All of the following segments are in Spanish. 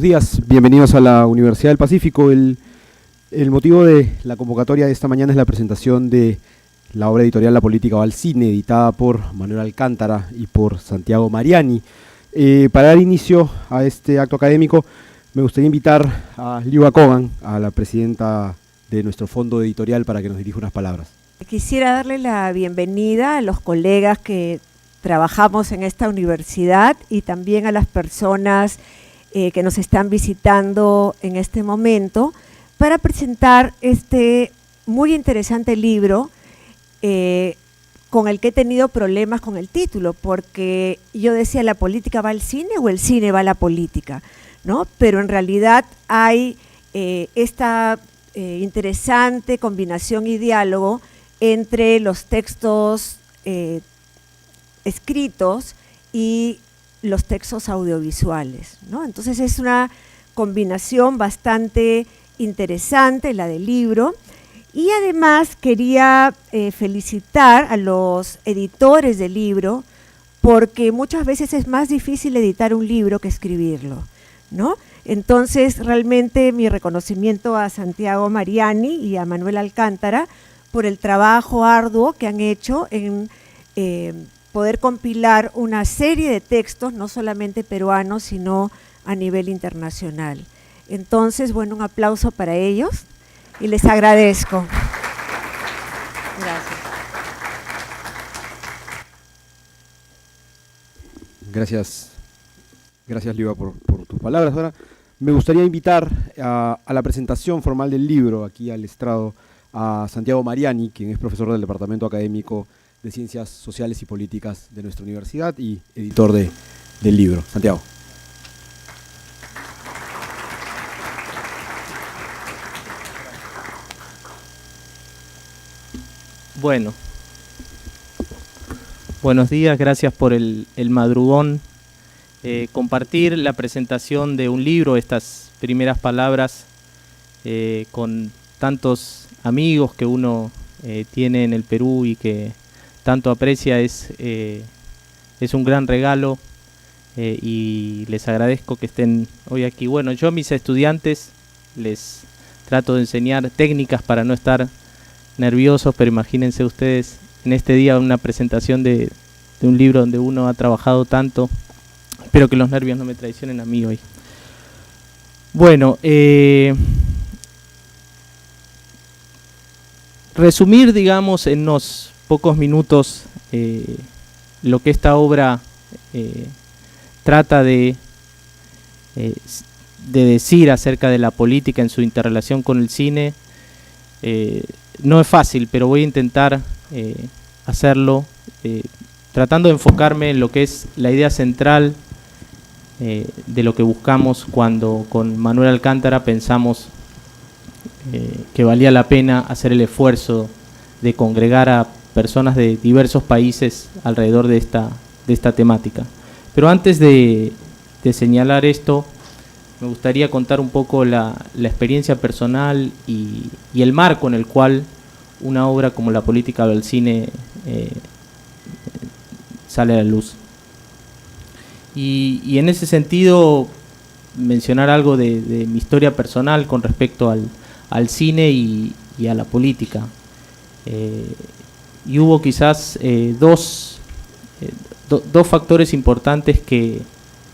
días, bienvenidos a la Universidad del Pacífico. El motivo de la convocatoria de esta mañana es la presentación de la obra editorial La política va al cine, editada por Manuel Alcántara y por Santiago Mariani. Para dar inicio a este acto académico, me gustaría invitar a Liuba Cogan, a la presidenta de nuestro fondo editorial, para que nos dirija unas palabras. Quisiera darle la bienvenida a los colegas que trabajamos en esta universidad y también a las personas que nos están visitando en este momento para presentar este muy interesante libro con el que he tenido problemas con el título, porque yo decía, ¿la política va al cine o el cine va a la política?, ¿no? Pero en realidad hay esta interesante combinación y diálogo entre los textos escritos y los textos audiovisuales, ¿no? Entonces es una combinación bastante interesante la del libro. Y además quería felicitar a los editores del libro, porque muchas veces es más difícil editar un libro que escribirlo, ¿no? Entonces realmente mi reconocimiento a Santiago Mariani y a Manuel Alcántara por el trabajo arduo que han hecho en poder compilar una serie de textos, no solamente peruanos, sino a nivel internacional. Entonces, bueno, un aplauso para ellos y les agradezco. Gracias. Gracias, Liuba, por tus palabras. Ahora me gustaría invitar a la presentación formal del libro, aquí al estrado, a Santiago Mariani, quien es profesor del Departamento Académico de Ciencias Sociales y Políticas de nuestra universidad y editor del libro. Santiago. Bueno, buenos días, gracias por el madrugón. Compartir la presentación de un libro, estas primeras palabras, con tantos amigos que uno tiene en el Perú y que tanto aprecia, es un gran regalo, y les agradezco que estén hoy aquí. Bueno, yo a mis estudiantes les trato de enseñar técnicas para no estar nerviosos, pero imagínense ustedes en este día una presentación de un libro donde uno ha trabajado tanto. Espero que los nervios no me traicionen a mí hoy. Bueno, resumir, digamos, en unos pocos minutos lo que esta obra trata de decir acerca de la política en su interrelación con el cine. No es fácil, pero voy a intentar hacerlo tratando de enfocarme en lo que es la idea central de lo que buscamos cuando con Manuel Alcántara pensamos que valía la pena hacer el esfuerzo de congregar a personas de diversos países alrededor de esta temática. Pero antes de señalar esto, me gustaría contar un poco la experiencia personal y el marco en el cual una obra como La política del cine sale a la luz. Y en ese sentido, mencionar algo de mi historia personal con respecto al cine y a la política. Y hubo quizás dos factores importantes que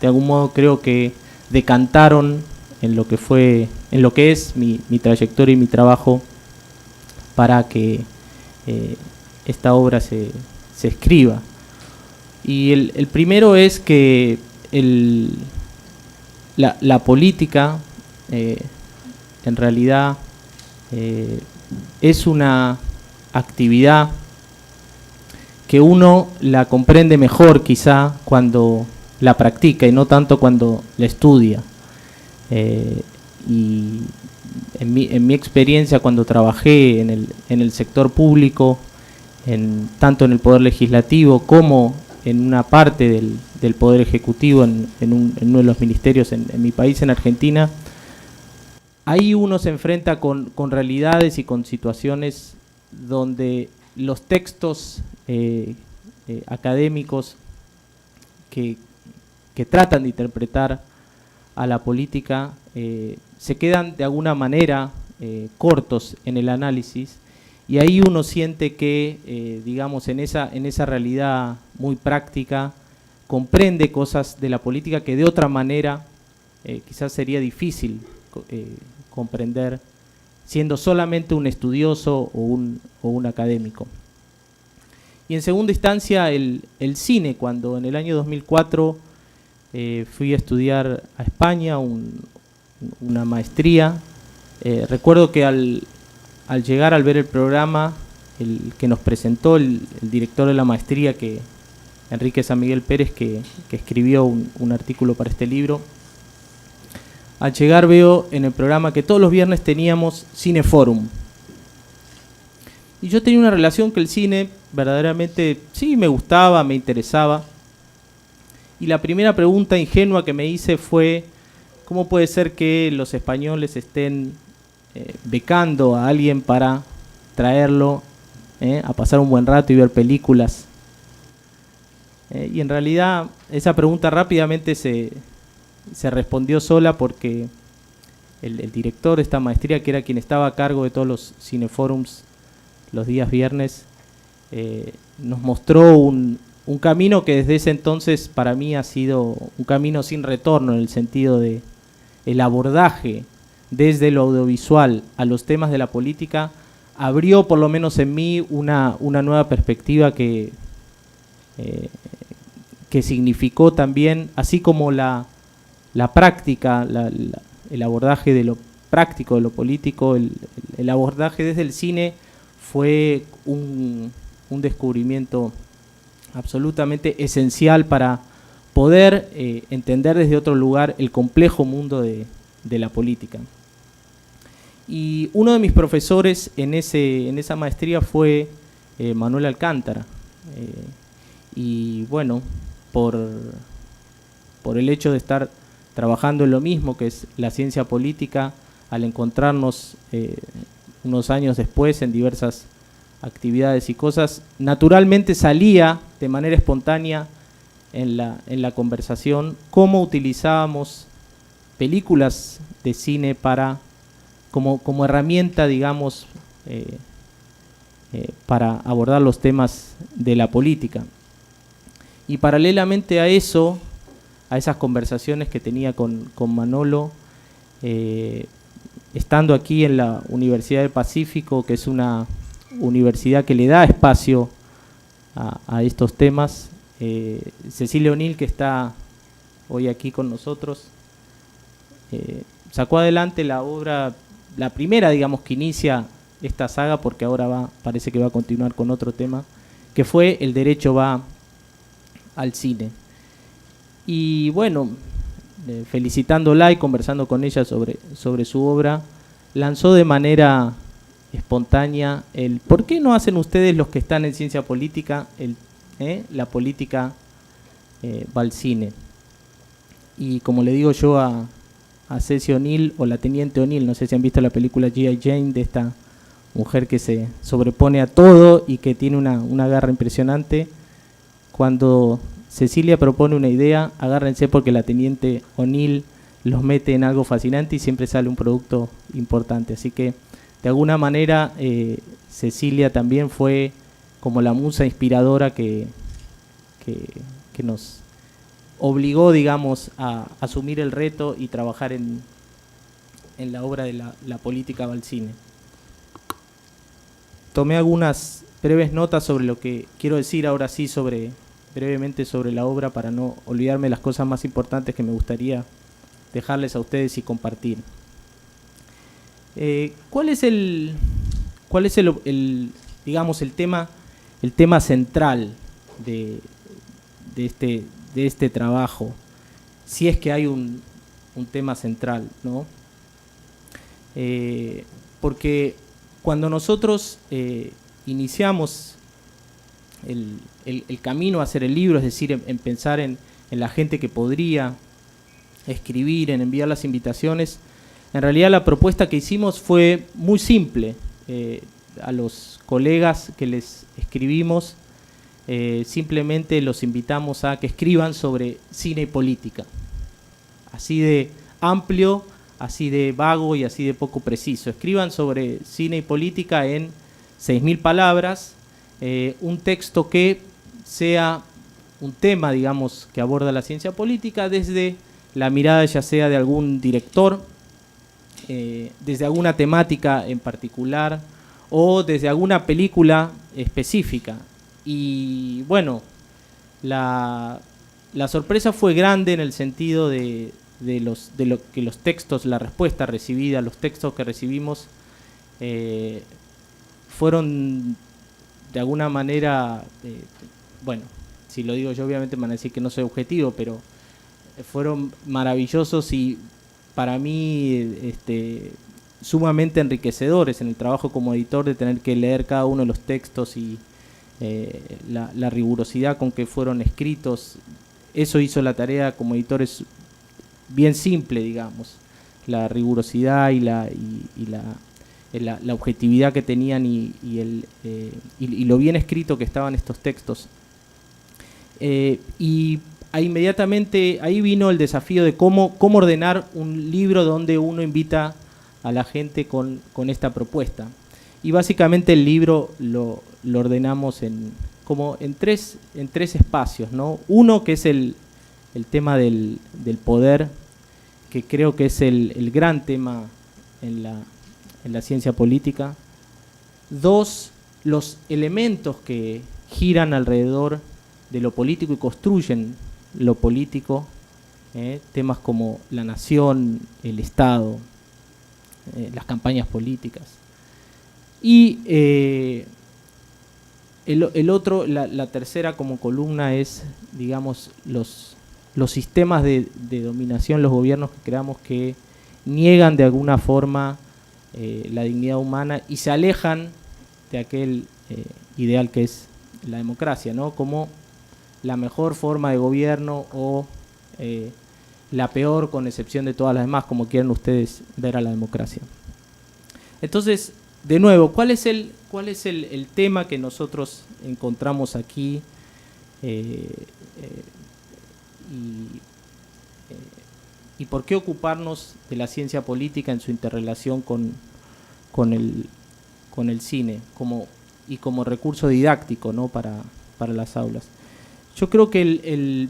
de algún modo creo que decantaron en lo que es mi trayectoria y mi trabajo para que esta obra se escriba. Y el primero es que la política en realidad es una actividad que uno la comprende mejor quizá cuando la practica y no tanto cuando la estudia. Y en mi experiencia, cuando trabajé en el sector público, tanto en el Poder Legislativo como en una parte del Poder Ejecutivo, en uno de los ministerios en mi país, en Argentina, ahí uno se enfrenta con realidades y con situaciones donde los textos académicos que tratan de interpretar a la política se quedan de alguna manera cortos en el análisis, y ahí uno siente que, digamos, en esa realidad muy práctica, comprende cosas de la política que de otra manera quizás sería difícil comprender siendo solamente un estudioso o un académico. Y en segunda instancia el cine, cuando en el año 2004 fui a estudiar a España una maestría. Recuerdo que al llegar, al ver el programa, el que nos presentó, el director de la maestría, Enrique San Miguel Pérez, que escribió un artículo para este libro, al llegar veo en el programa que todos los viernes teníamos Cineforum. Y yo tenía una relación que el cine verdaderamente sí me gustaba, me interesaba. Y la primera pregunta ingenua que me hice fue: ¿cómo puede ser que los españoles estén becando a alguien para traerlo a pasar un buen rato y ver películas? Y en realidad esa pregunta rápidamente se respondió sola, porque el director de esta maestría, que era quien estaba a cargo de todos los cineforums los días viernes, nos mostró un camino que desde ese entonces para mí ha sido un camino sin retorno, en el sentido de el abordaje desde lo audiovisual a los temas de la política. Abrió, por lo menos en mí, una nueva perspectiva que significó también, así como la práctica, el abordaje de lo práctico, de lo político, el abordaje desde el cine fue un descubrimiento absolutamente esencial para poder entender desde otro lugar el complejo mundo de la política. Y uno de mis profesores en esa maestría fue Manuel Alcántara. Y bueno, por el hecho de estar trabajando en lo mismo, que es la ciencia política, al encontrarnos unos años después en diversas actividades y cosas, naturalmente salía de manera espontánea en la conversación cómo utilizábamos películas de cine como herramienta, digamos, para abordar los temas de la política. Y paralelamente a eso, a esas conversaciones que tenía con Manolo, estando aquí en la Universidad del Pacífico, que es una universidad que le da espacio a estos temas, Cecilia O'Neill, que está hoy aquí con nosotros, sacó adelante la obra, la primera, digamos, que inicia esta saga, porque ahora parece que va a continuar con otro tema, que fue El derecho va al cine. Y bueno, felicitándola y conversando con ella sobre su obra, lanzó de manera espontánea el ¿por qué no hacen ustedes, los que están en ciencia política, la política va al cine? Y como le digo yo a Ceci O'Neill, o la Teniente O'Neill, no sé si han visto la película G.I. Jane, de esta mujer que se sobrepone a todo y que tiene una garra impresionante, cuando Cecilia propone una idea, agárrense, porque la Teniente O'Neill los mete en algo fascinante y siempre sale un producto importante. Así que de alguna manera Cecilia también fue como la musa inspiradora que nos obligó, digamos, a asumir el reto y trabajar en la obra de la política va al cine. Tomé algunas breves notas sobre lo que quiero decir ahora sí brevemente sobre la obra, para no olvidarme las cosas más importantes que me gustaría dejarles a ustedes y compartir. ¿Cuál es digamos, el tema central de este trabajo? Si es que hay un tema central, ¿no? Porque cuando nosotros iniciamos el camino a hacer el libro, es decir, en pensar en la gente que podría escribir, en enviar las invitaciones, en realidad la propuesta que hicimos fue muy simple. A los colegas que les escribimos, simplemente los invitamos a que escriban sobre cine y política. Así amplio, así de vago y así de poco preciso. Escriban sobre cine y política en 6.000 palabras, un texto que sea un tema, digamos, que aborda la ciencia política desde la mirada ya sea de algún director, desde alguna temática en particular o desde alguna película específica. Y bueno, la sorpresa fue grande en el sentido de lo que los textos, la respuesta recibida, los textos que recibimos fueron de alguna manera, bueno, si lo digo yo obviamente me van a decir que no soy objetivo, pero fueron maravillosos y para mí sumamente enriquecedores en el trabajo como editor, de tener que leer cada uno de los textos y la rigurosidad con que fueron escritos. Eso hizo la tarea como editor, es bien simple, digamos, la rigurosidad y la objetividad que tenían y lo bien escrito que estaban estos textos. Y inmediatamente ahí vino el desafío de cómo ordenar un libro donde uno invita a la gente con esta propuesta. Y básicamente el libro lo ordenamos en tres espacios, ¿no? Uno que es el tema del poder, que creo que es el gran tema en la ciencia política. Dos, los elementos que giran alrededor de lo político y construyen lo político, temas como la nación, el Estado, las campañas políticas. Y la tercera como columna es, digamos, los sistemas de dominación, los gobiernos que creamos que niegan de alguna forma la dignidad humana y se alejan de aquel ideal que es la democracia, ¿no? Como la mejor forma de gobierno o la peor, con excepción de todas las demás, como quieran ustedes ver a la democracia. Entonces, de nuevo, ¿cuál es el tema que nosotros encontramos aquí? Y por qué ocuparnos de la ciencia política en su interrelación con el cine como recurso didáctico, ¿no? para las aulas. Yo creo que el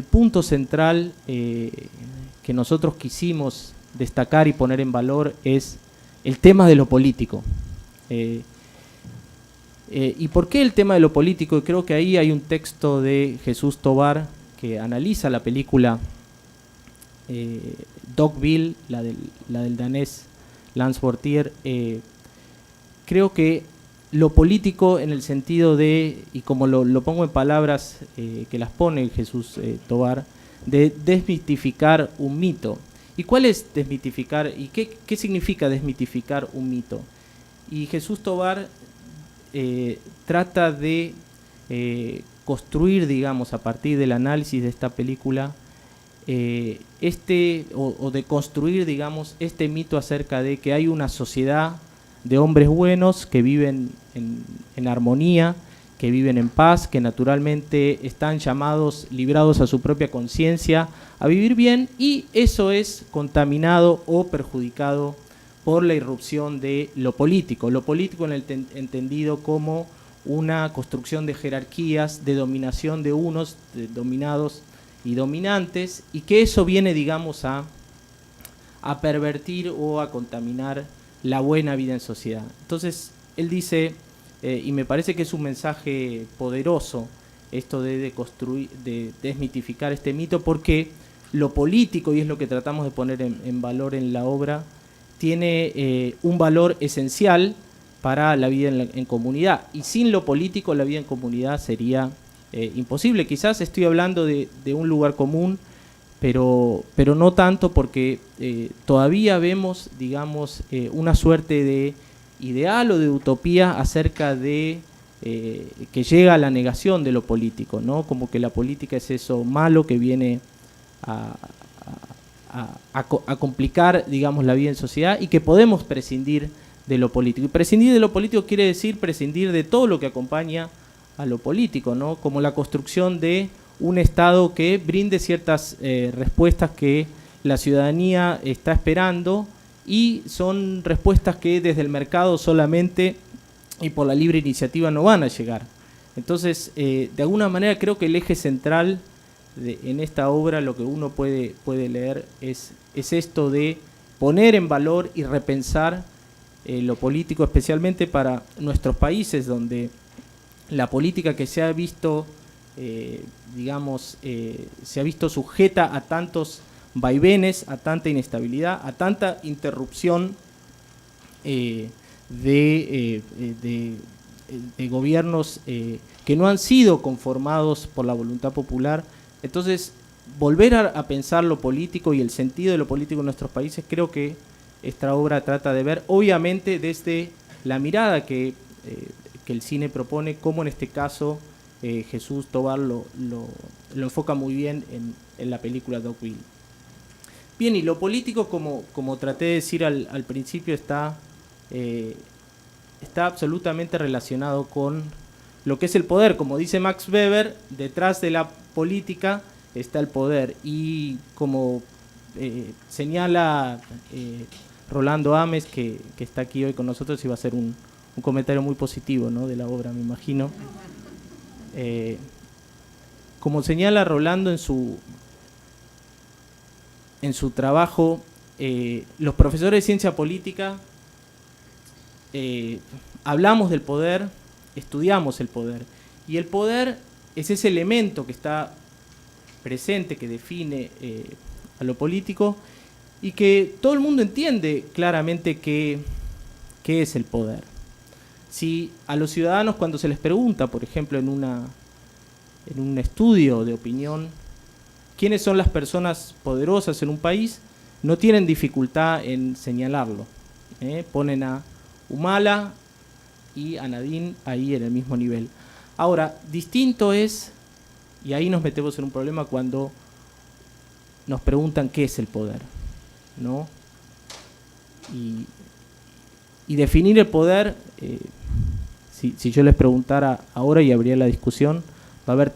punto central que nosotros quisimos destacar y poner en valor es el tema de lo político. ¿Y por qué el tema de lo político? Y creo que ahí hay un texto de Jesús Tobar que analiza la película Dogville, la del danés Lance Fortier. Creo que lo político en el sentido de, y como lo pongo en palabras que las pone Jesús Tobar, de desmitificar un mito. ¿Y cuál es desmitificar? ¿Y qué significa desmitificar un mito? Y Jesús Tobar trata de construir, digamos, a partir del análisis de esta película, o de construir, digamos, este mito acerca de que hay una sociedad de hombres buenos que viven en armonía, que viven en paz, que naturalmente están llamados, librados a su propia conciencia, a vivir bien, y eso es contaminado o perjudicado por la irrupción de lo político en el entendido como una construcción de jerarquías, de dominación de unos, de dominados y dominantes, y que eso viene, digamos, a pervertir o a contaminar la buena vida en sociedad. Entonces, él dice, y me parece que es un mensaje poderoso, esto de desmitificar este mito, porque lo político, y es lo que tratamos de poner en valor en la obra, tiene un valor esencial para la vida en comunidad, y sin lo político la vida en comunidad sería imposible. Quizás estoy hablando de un lugar común, pero no tanto, porque todavía vemos, digamos, una suerte de ideal o de utopía acerca de que llega a la negación de lo político, ¿no? Como que la política es eso malo que viene a complicar, digamos, la vida en sociedad, y que podemos prescindir de lo político. Y prescindir de lo político quiere decir prescindir de todo lo que acompaña a lo político, ¿no? Como la construcción de un Estado que brinde ciertas respuestas que la ciudadanía está esperando, y son respuestas que desde el mercado solamente y por la libre iniciativa no van a llegar. Entonces, de alguna manera creo que el eje central en esta obra, lo que uno puede leer es esto de poner en valor y repensar lo político, especialmente para nuestros países, donde la política que se ha visto, se ha visto sujeta a tantos vaivenes, a tanta inestabilidad, a tanta interrupción de gobiernos que no han sido conformados por la voluntad popular. Entonces, volver a pensar lo político y el sentido de lo político en nuestros países, creo que esta obra trata de ver, obviamente desde la mirada que el cine propone, como en este caso Jesús Tovar lo enfoca muy bien en la película Dogville. Bien, y lo político, como traté de decir al principio, está absolutamente relacionado con lo que es el poder. Como dice Max Weber, detrás de la política está el poder. Y como señala Rolando Ames, que está aquí hoy con nosotros, y va a hacer un comentario muy positivo, ¿no?, de la obra, me imagino. Como señala Rolando en su trabajo, los profesores de ciencia política hablamos del poder, estudiamos el poder, y el poder es ese elemento que está presente, que define a lo político, y que todo el mundo entiende claramente qué es el poder. Si a los ciudadanos, cuando se les pregunta, por ejemplo, en un estudio de opinión, quiénes son las personas poderosas en un país, no tienen dificultad en señalarlo. Ponen a Humala y a Nadine ahí en el mismo nivel. Ahora, distinto es, y ahí nos metemos en un problema cuando nos preguntan qué es el poder, ¿no? Y definir el poder, si yo les preguntara ahora y habría la discusión, va a haber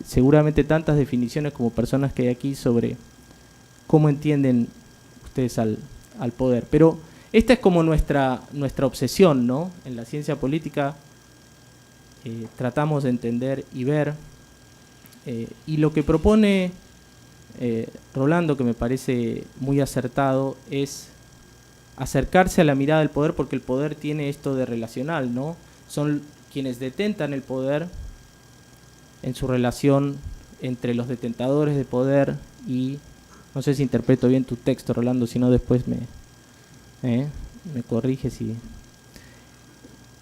seguramente tantas definiciones como personas que hay aquí sobre cómo entienden ustedes al poder. Pero esta es como nuestra obsesión, ¿no? En la ciencia política tratamos de entender y ver, y lo que propone Rolando, que me parece muy acertado, es acercarse a la mirada del poder, porque el poder tiene esto de relacional, ¿no? Son quienes detentan el poder en su relación entre los detentadores de poder y, no sé si interpreto bien tu texto, Rolando, si no después me corriges,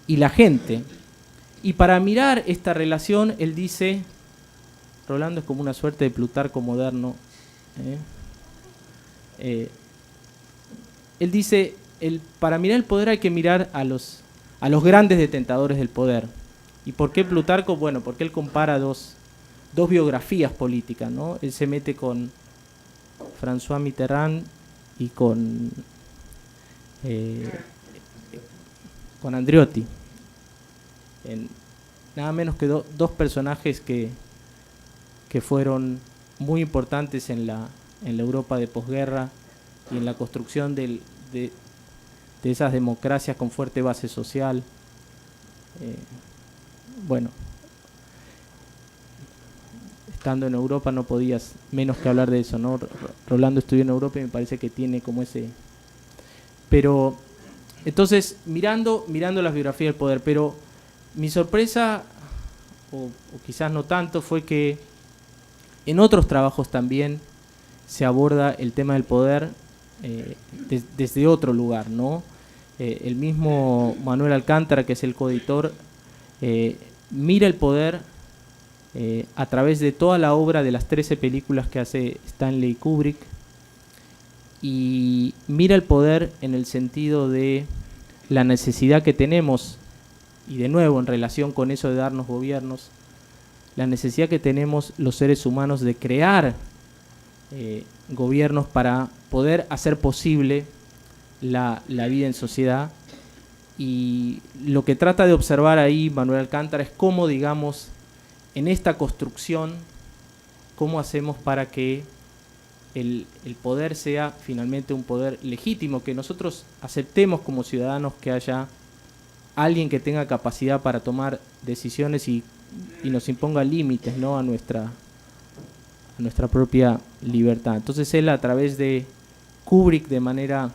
y la gente. Y para mirar esta relación, él dice, Rolando es como una suerte de Plutarco moderno, él dice, para mirar el poder hay que mirar a los grandes detentadores del poder. ¿Y por qué Plutarco? Bueno, porque él compara dos biografías políticas, ¿no? Él se mete con François Mitterrand y con Andreotti. Nada menos que dos personajes que fueron muy importantes en la Europa de posguerra y en la construcción de esas democracias con fuerte base social. Bueno, estando en Europa no podías menos que hablar de eso, ¿no? Rolando estudió en Europa y me parece que tiene como ese... Pero, entonces, mirando las biografías del poder, pero mi sorpresa, o quizás no tanto, fue que en otros trabajos también se aborda el tema del poder desde otro lugar, ¿no? El mismo Manuel Alcántara, que es el coeditor, mira el poder a través de toda la obra de las 13 películas que hace Stanley Kubrick, y mira el poder en el sentido de la necesidad que tenemos, y de nuevo en relación con eso de darnos gobiernos, la necesidad que tenemos los seres humanos de crear gobiernos para poder hacer posible la vida en sociedad. Y lo que trata de observar ahí Manuel Alcántara es cómo, digamos, en esta construcción, cómo hacemos para que el poder sea finalmente un poder legítimo, que nosotros aceptemos como ciudadanos que haya alguien que tenga capacidad para tomar decisiones y nos imponga límites, ¿no?, a nuestra propia libertad. Entonces él, a través de Kubrick, de manera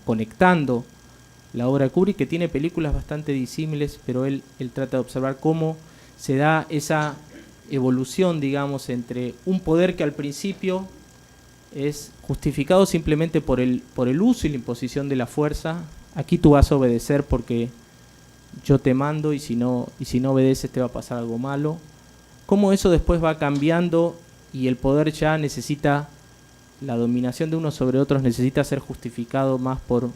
conectando la obra de Kubrick, que tiene películas bastante disímiles, pero él trata de observar cómo se da esa evolución, digamos, entre un poder que al principio es justificado simplemente por el uso y la imposición de la fuerza. Aquí tú vas a obedecer porque yo te mando, y si no obedeces te va a pasar algo malo. Cómo eso después va cambiando y el poder ya necesita, la dominación de unos sobre otros necesita ser justificado más por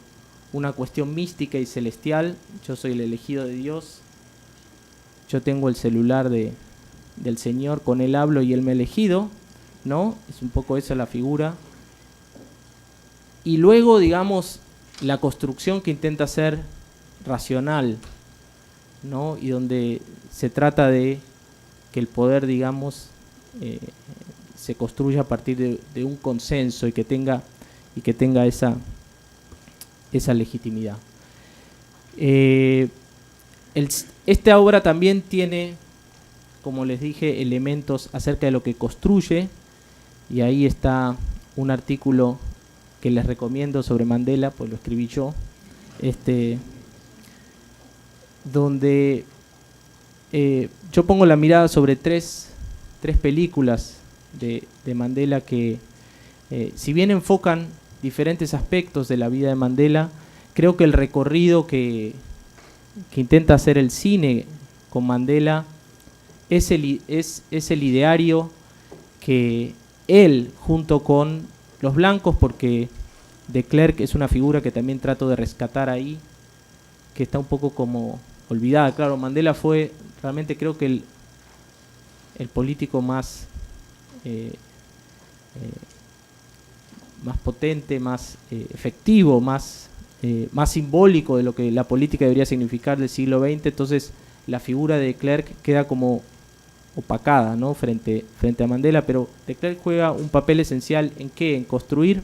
una cuestión mística y celestial. Yo soy el elegido de Dios, yo tengo el celular del Señor, con él hablo y él me ha elegido, ¿no? Es un poco esa la figura. Y luego, digamos, la construcción que intenta ser racional, ¿no? Y donde se trata de que el poder, digamos, se construya a partir de un consenso y que tenga esa legitimidad. Esta obra también tiene, como les dije, elementos acerca de lo que construye, y ahí está un artículo que les recomiendo sobre Mandela, pues lo escribí yo, donde yo pongo la mirada sobre tres películas de Mandela que, si bien enfocan diferentes aspectos de la vida de Mandela, creo que el recorrido que intenta hacer el cine con Mandela es el ideario que él, junto con los blancos, porque de Klerk es una figura que también trato de rescatar ahí, que está un poco como olvidada. Claro, Mandela fue realmente, creo que el político más potente, más efectivo, más simbólico de lo que la política debería significar del siglo XX. Entonces la figura de Klerk queda como opacada, ¿no?, frente a Mandela, pero de Klerk juega un papel esencial en ¿qué? En construir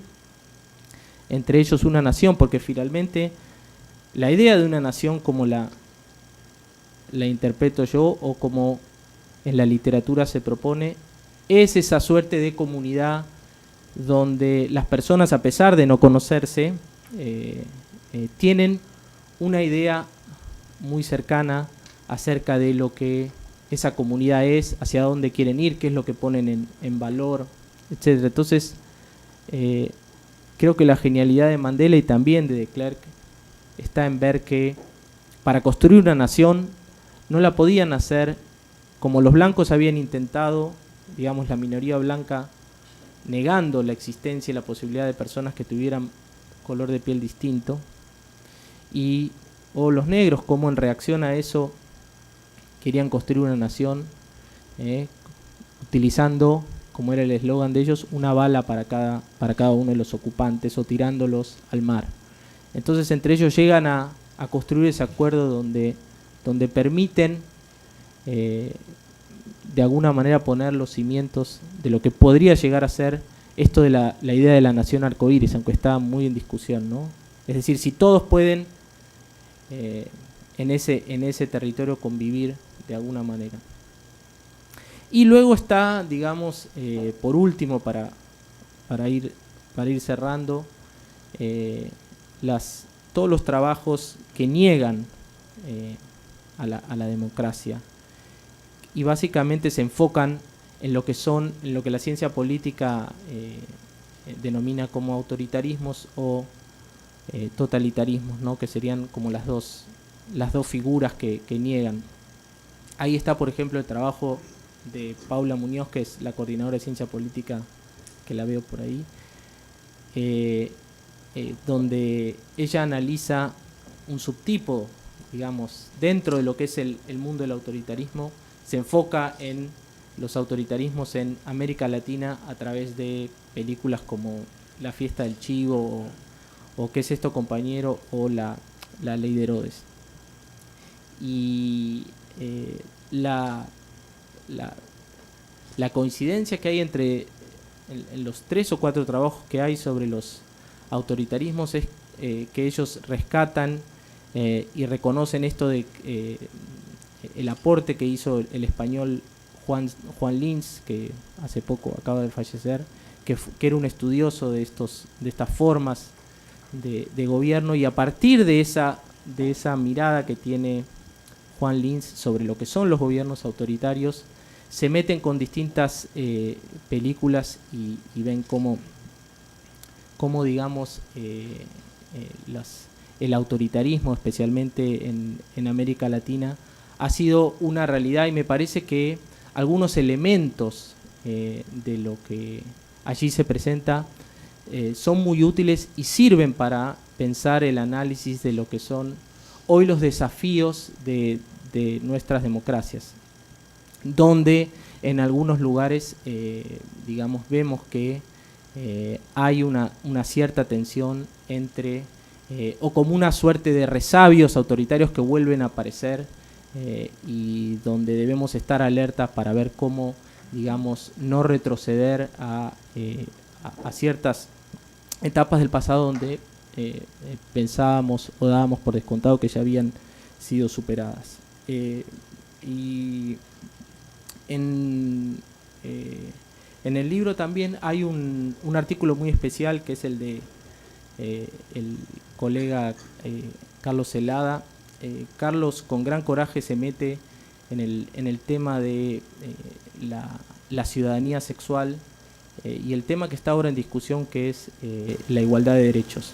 entre ellos una nación, porque finalmente la idea de una nación, como la interpreto yo, o como en la literatura se propone, es esa suerte de comunidad donde las personas, a pesar de no conocerse, tienen una idea muy cercana acerca de lo que esa comunidad es, hacia dónde quieren ir, qué es lo que ponen en valor, etc. Entonces, creo que la genialidad de Mandela y también de Klerk está en ver que para construir una nación no la podían hacer como los blancos habían intentado, digamos la minoría blanca, negando la existencia y la posibilidad de personas que tuvieran color de piel distinto, o los negros, como en reacción a eso querían construir una nación, utilizando, como era el eslogan de ellos, una bala para cada uno de los ocupantes, o tirándolos al mar. Entonces entre ellos llegan a construir ese acuerdo donde permiten de alguna manera poner los cimientos de lo que podría llegar a ser esto de la idea de la nación arcoíris, aunque está muy en discusión, ¿no? Es decir, si todos pueden en ese territorio convivir de alguna manera. Y luego está, digamos, por último, para ir cerrando, todos los trabajos que niegan a la democracia, y básicamente se enfocan en lo que la ciencia política denomina como autoritarismos o totalitarismos, ¿no?, que serían como las dos figuras que niegan. Ahí está, por ejemplo, el trabajo de Paula Muñoz, que es la coordinadora de ciencia política, que la veo por ahí, donde ella analiza un subtipo, digamos, dentro de lo que es el mundo del autoritarismo. Se enfoca en los autoritarismos en América Latina a través de películas como La fiesta del chivo o ¿Qué es esto, compañero?, o la ley de Herodes. Y la coincidencia que hay entre en los 3 o 4 trabajos que hay sobre los autoritarismos es que ellos rescatan y reconocen esto de el aporte que hizo el español Juan Lins, que hace poco acaba de fallecer, que era un estudioso de estas formas de gobierno, y a partir de esa mirada que tiene Juan Lins sobre lo que son los gobiernos autoritarios, se meten con distintas películas y ven cómo digamos, el autoritarismo, especialmente en América Latina, ha sido una realidad, y me parece que algunos elementos de lo que allí se presenta son muy útiles y sirven para pensar el análisis de lo que son hoy los desafíos de nuestras democracias, donde en algunos lugares, digamos, vemos que hay una cierta tensión entre, o como una suerte de resabios autoritarios que vuelven a aparecer, y donde debemos estar alertas para ver cómo, digamos, no retroceder a ciertas etapas del pasado donde pensábamos o dábamos por descontado que ya habían sido superadas. Y en el libro también hay un artículo muy especial, que es el de el colega Carlos Celada. Carlos, con gran coraje, se mete en el tema de la ciudadanía sexual y el tema que está ahora en discusión, que es la igualdad de derechos.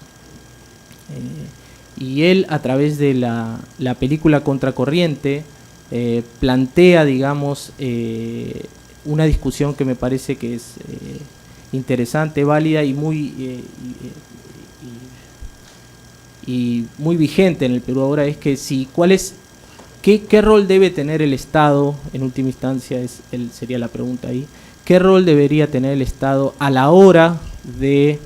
Y él, a través de la película Contracorriente, plantea, digamos, una discusión que me parece que es interesante, válida y muy vigente en el Perú ahora, es que ¿qué rol debe tener el Estado? En última instancia sería la pregunta ahí. ¿Qué rol debería tener el Estado a la hora de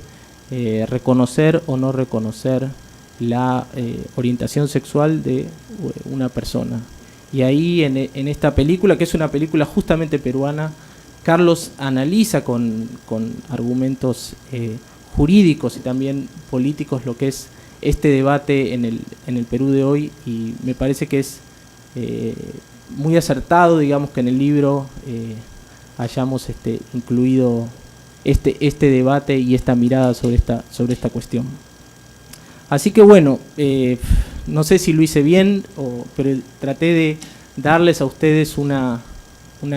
reconocer o no reconocer la orientación sexual de una persona? Y ahí en esta película, que es una película justamente peruana, Carlos analiza con argumentos jurídicos y también políticos lo que es este debate en el Perú de hoy, y me parece que es muy acertado, digamos, que en el libro hayamos incluido este debate y esta mirada sobre esta cuestión. Así que bueno, no sé si lo hice bien, pero traté de darles a ustedes una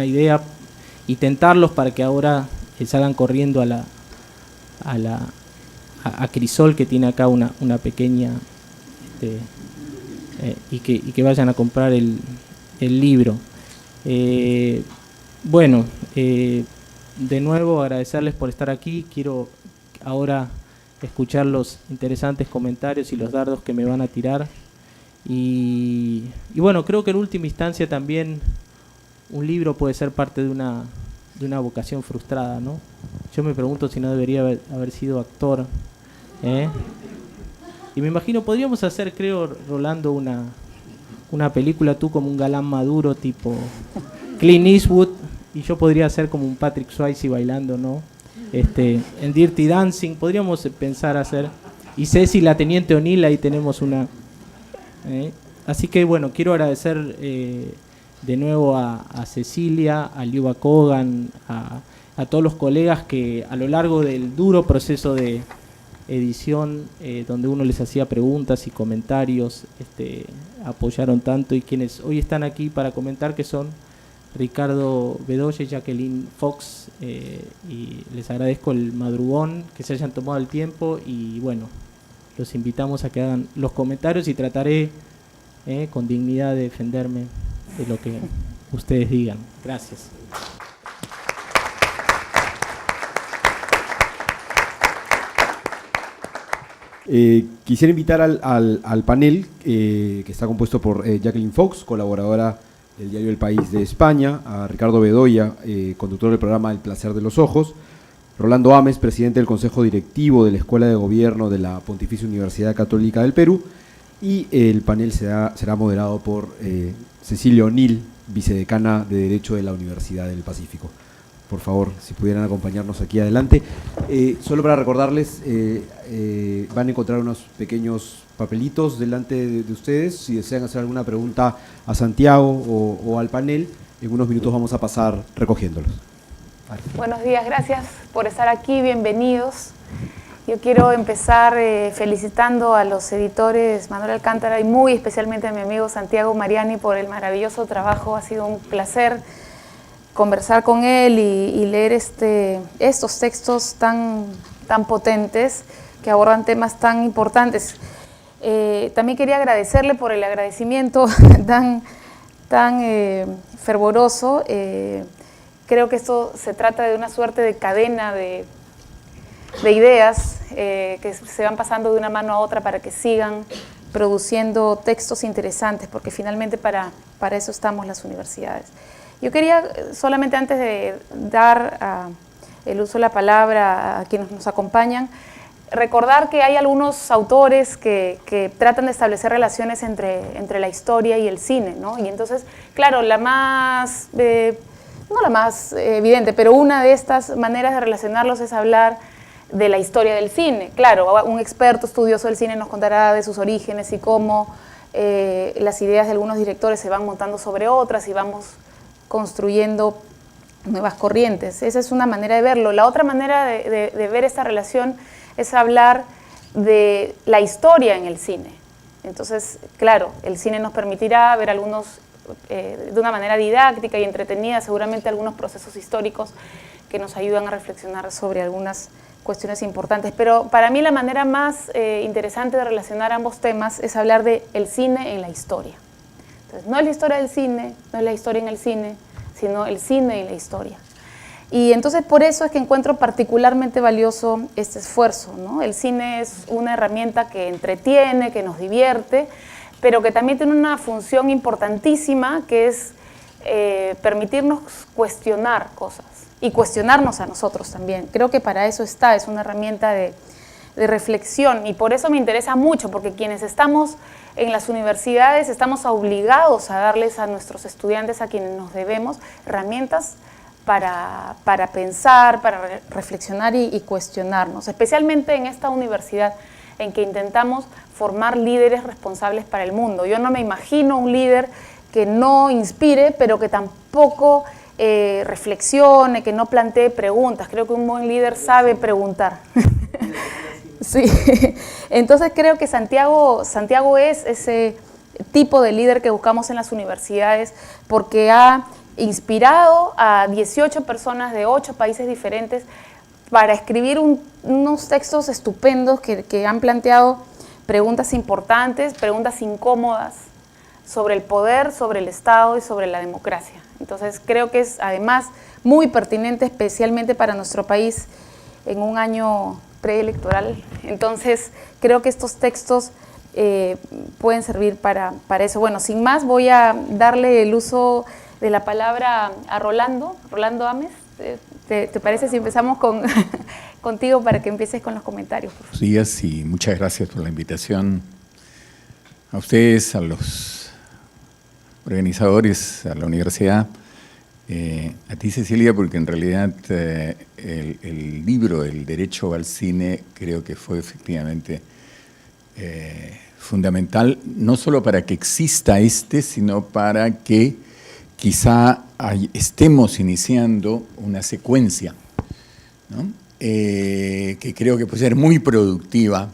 idea y tentarlos para que ahora salgan corriendo a Crisol, que tiene acá una pequeña, y que vayan a comprar el libro. Bueno, de nuevo agradecerles por estar aquí. Quiero ahora escuchar los interesantes comentarios y los dardos que me van a tirar. Y bueno, creo que en última instancia también un libro puede ser parte de una vocación frustrada, ¿no? Yo me pregunto si no debería haber sido actor, ¿eh? Y me imagino, podríamos hacer, creo, Rolando, una película, tú como un galán maduro tipo Clint Eastwood, y yo podría ser como un Patrick Swayze bailando, ¿no? En Dirty Dancing podríamos pensar hacer, y Ceci, la teniente O'Neill, ahí tenemos una. Así que bueno, quiero agradecer de nuevo a Cecilia, a Liuba Kogan, a todos los colegas que a lo largo del duro proceso de edición, donde uno les hacía preguntas y comentarios, apoyaron tanto, y quienes hoy están aquí para comentar, que son Ricardo Bedoya y Jacqueline Fox, y les agradezco el madrugón, que se hayan tomado el tiempo, y bueno, los invitamos a que hagan los comentarios y trataré con dignidad de defenderme de lo que ustedes digan. Gracias. Quisiera invitar al panel que está compuesto por Jacqueline Fox, colaboradora del diario El País de España, a Ricardo Bedoya, conductor del programa El Placer de los Ojos, Rolando Ames, presidente del Consejo Directivo de la Escuela de Gobierno de la Pontificia Universidad Católica del Perú, y el panel será moderado por Cecilia O'Neill, vicedecana de Derecho de la Universidad del Pacífico. por favor, si pudieran acompañarnos aquí adelante. Solo para recordarles, van a encontrar unos pequeños papelitos delante de ustedes. Si desean hacer alguna pregunta a Santiago o al panel, en unos minutos vamos a pasar recogiéndolos. Vale. Buenos días, gracias por estar aquí, bienvenidos. Yo quiero empezar felicitando a los editores Manuel Alcántara y muy especialmente a mi amigo Santiago Mariani por el maravilloso trabajo. Ha sido un placer conversar con él y leer estos textos tan potentes que abordan temas tan importantes. También quería agradecerle por el agradecimiento tan fervoroso. Creo que esto se trata de una suerte de cadena de ideas que se van pasando de una mano a otra para que sigan produciendo textos interesantes, porque finalmente para eso estamos las universidades. Yo quería, solamente antes de dar el uso de la palabra a quienes nos acompañan, recordar que hay algunos autores que tratan de establecer relaciones entre la historia y el cine, ¿no? Y entonces, claro, no la más evidente, pero una de estas maneras de relacionarlos es hablar de la historia del cine. Claro, un experto estudioso del cine nos contará de sus orígenes y cómo las ideas de algunos directores se van montando sobre otras y vamos construyendo nuevas corrientes. Esa es una manera de verlo. La otra manera de ver esta relación es hablar de la historia en el cine. Entonces, claro, el cine nos permitirá ver algunos, de una manera didáctica y entretenida, seguramente algunos procesos históricos que nos ayudan a reflexionar sobre algunas cuestiones importantes. Pero para mí la manera más interesante de relacionar ambos temas es hablar de el cine en la historia. Entonces, no es la historia del cine, no es la historia en el cine, sino el cine y la historia. Y entonces por eso es que encuentro particularmente valioso este esfuerzo, ¿no? El cine es una herramienta que entretiene, que nos divierte, pero que también tiene una función importantísima, que es permitirnos cuestionar cosas y cuestionarnos a nosotros también. Creo que para eso es una herramienta de reflexión, y por eso me interesa mucho, porque quienes estamos en las universidades estamos obligados a darles a nuestros estudiantes, a quienes nos debemos, herramientas para pensar, para reflexionar y cuestionarnos, especialmente en esta universidad en que intentamos formar líderes responsables para el mundo. Yo no me imagino un líder que no inspire, pero que tampoco reflexione, que no plantee preguntas. Creo que un buen líder sabe preguntar. Sí, entonces creo que Santiago es ese tipo de líder que buscamos en las universidades, porque ha inspirado a 18 personas de 8 países diferentes para escribir unos textos estupendos que han planteado preguntas importantes, preguntas incómodas sobre el poder, sobre el Estado y sobre la democracia. Entonces creo que es además muy pertinente, especialmente para nuestro país en un año preelectoral. Entonces creo que estos textos pueden servir para eso. Bueno, sin más, voy a darle el uso de la palabra a Rolando Ames. ¿Te parece si empezamos contigo para que empieces con los comentarios? Por favor. Buenos días y muchas gracias por la invitación a ustedes, a los organizadores, a la universidad, a ti, Cecilia, porque en realidad el libro El derecho al cine creo que fue efectivamente fundamental, no solo para que exista sino para que quizá estemos iniciando una secuencia, ¿no? Que creo que puede ser muy productiva,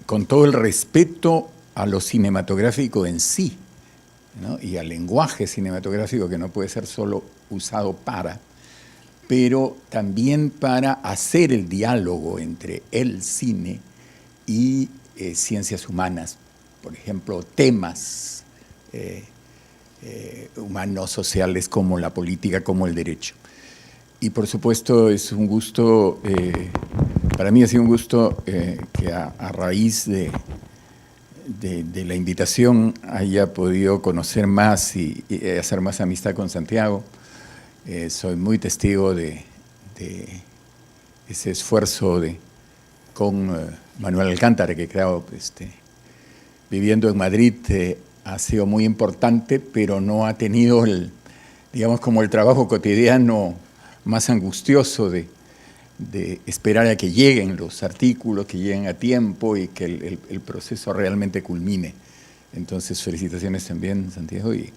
con todo el respeto a lo cinematográfico en sí, ¿no? Y al lenguaje cinematográfico, que no puede ser solo usado pero también para hacer el diálogo entre el cine y ciencias humanas, por ejemplo, temas humanos, sociales, como la política, como el derecho. Y por supuesto es un gusto, para mí ha sido un gusto que a raíz de la invitación haya podido conocer más y hacer más amistad con Santiago. Soy muy testigo de ese esfuerzo con Manuel Alcántara, que creo, viviendo en Madrid, ha sido muy importante, pero no ha tenido digamos, como el trabajo cotidiano más angustioso de esperar a que lleguen los artículos, que lleguen a tiempo y que el proceso realmente culmine. Entonces, felicitaciones también, Santiago. Y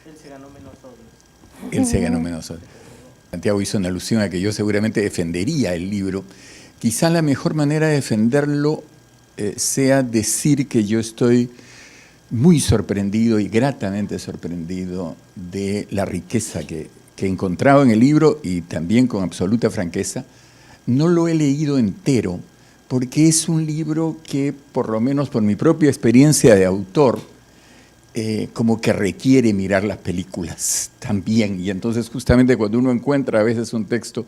él se ganó menos odios. Él se ganó menos odios. Santiago hizo una alusión a que yo seguramente defendería el libro. Quizá la mejor manera de defenderlo sea decir que yo estoy muy sorprendido y gratamente sorprendido de la riqueza que he encontrado en el libro, y también con absoluta franqueza, no lo he leído entero, porque es un libro que, por lo menos por mi propia experiencia de autor, como que requiere mirar las películas también. Y entonces justamente cuando uno encuentra a veces un texto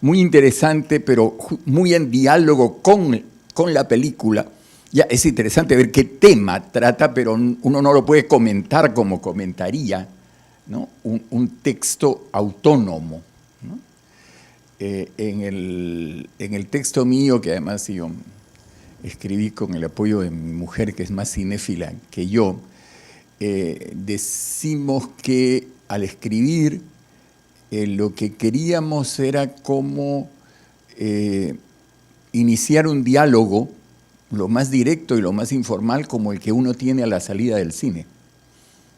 muy interesante, pero muy en diálogo con la película, ya es interesante ver qué tema trata, pero uno no lo puede comentar como comentaría, ¿no? Un texto autónomo, ¿no? En el texto mío, que además yo escribí con el apoyo de mi mujer, que es más cinéfila que yo, decimos que al escribir lo que queríamos era como iniciar un diálogo lo más directo y lo más informal como el que uno tiene a la salida del cine,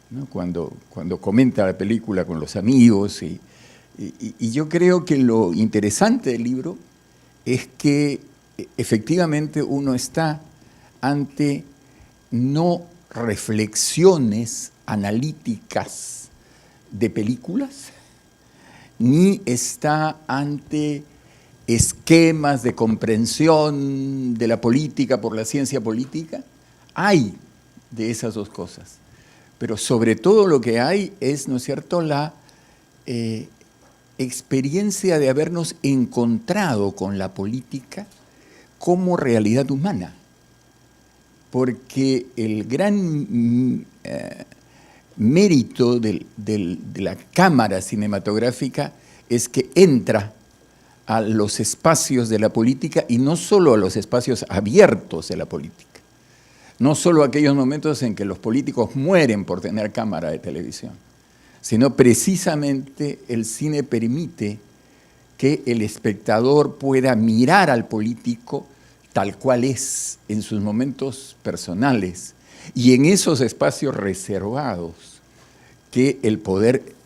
¿no? Cuando comenta la película con los amigos. Y yo creo que lo interesante del libro es que efectivamente uno está ante no reflexiones analíticas de películas, ni está ante esquemas de comprensión de la política por la ciencia política. Hay de esas dos cosas, pero sobre todo lo que hay es, ¿no es cierto?, la experiencia de habernos encontrado con la política como realidad humana, porque el gran mérito de la cámara cinematográfica es que entra a los espacios de la política, y no solo a los espacios abiertos de la política, no solo aquellos momentos en que los políticos mueren por tener cámara de televisión, sino precisamente el cine permite que el espectador pueda mirar al político tal cual es en sus momentos personales y en esos espacios reservados que el poder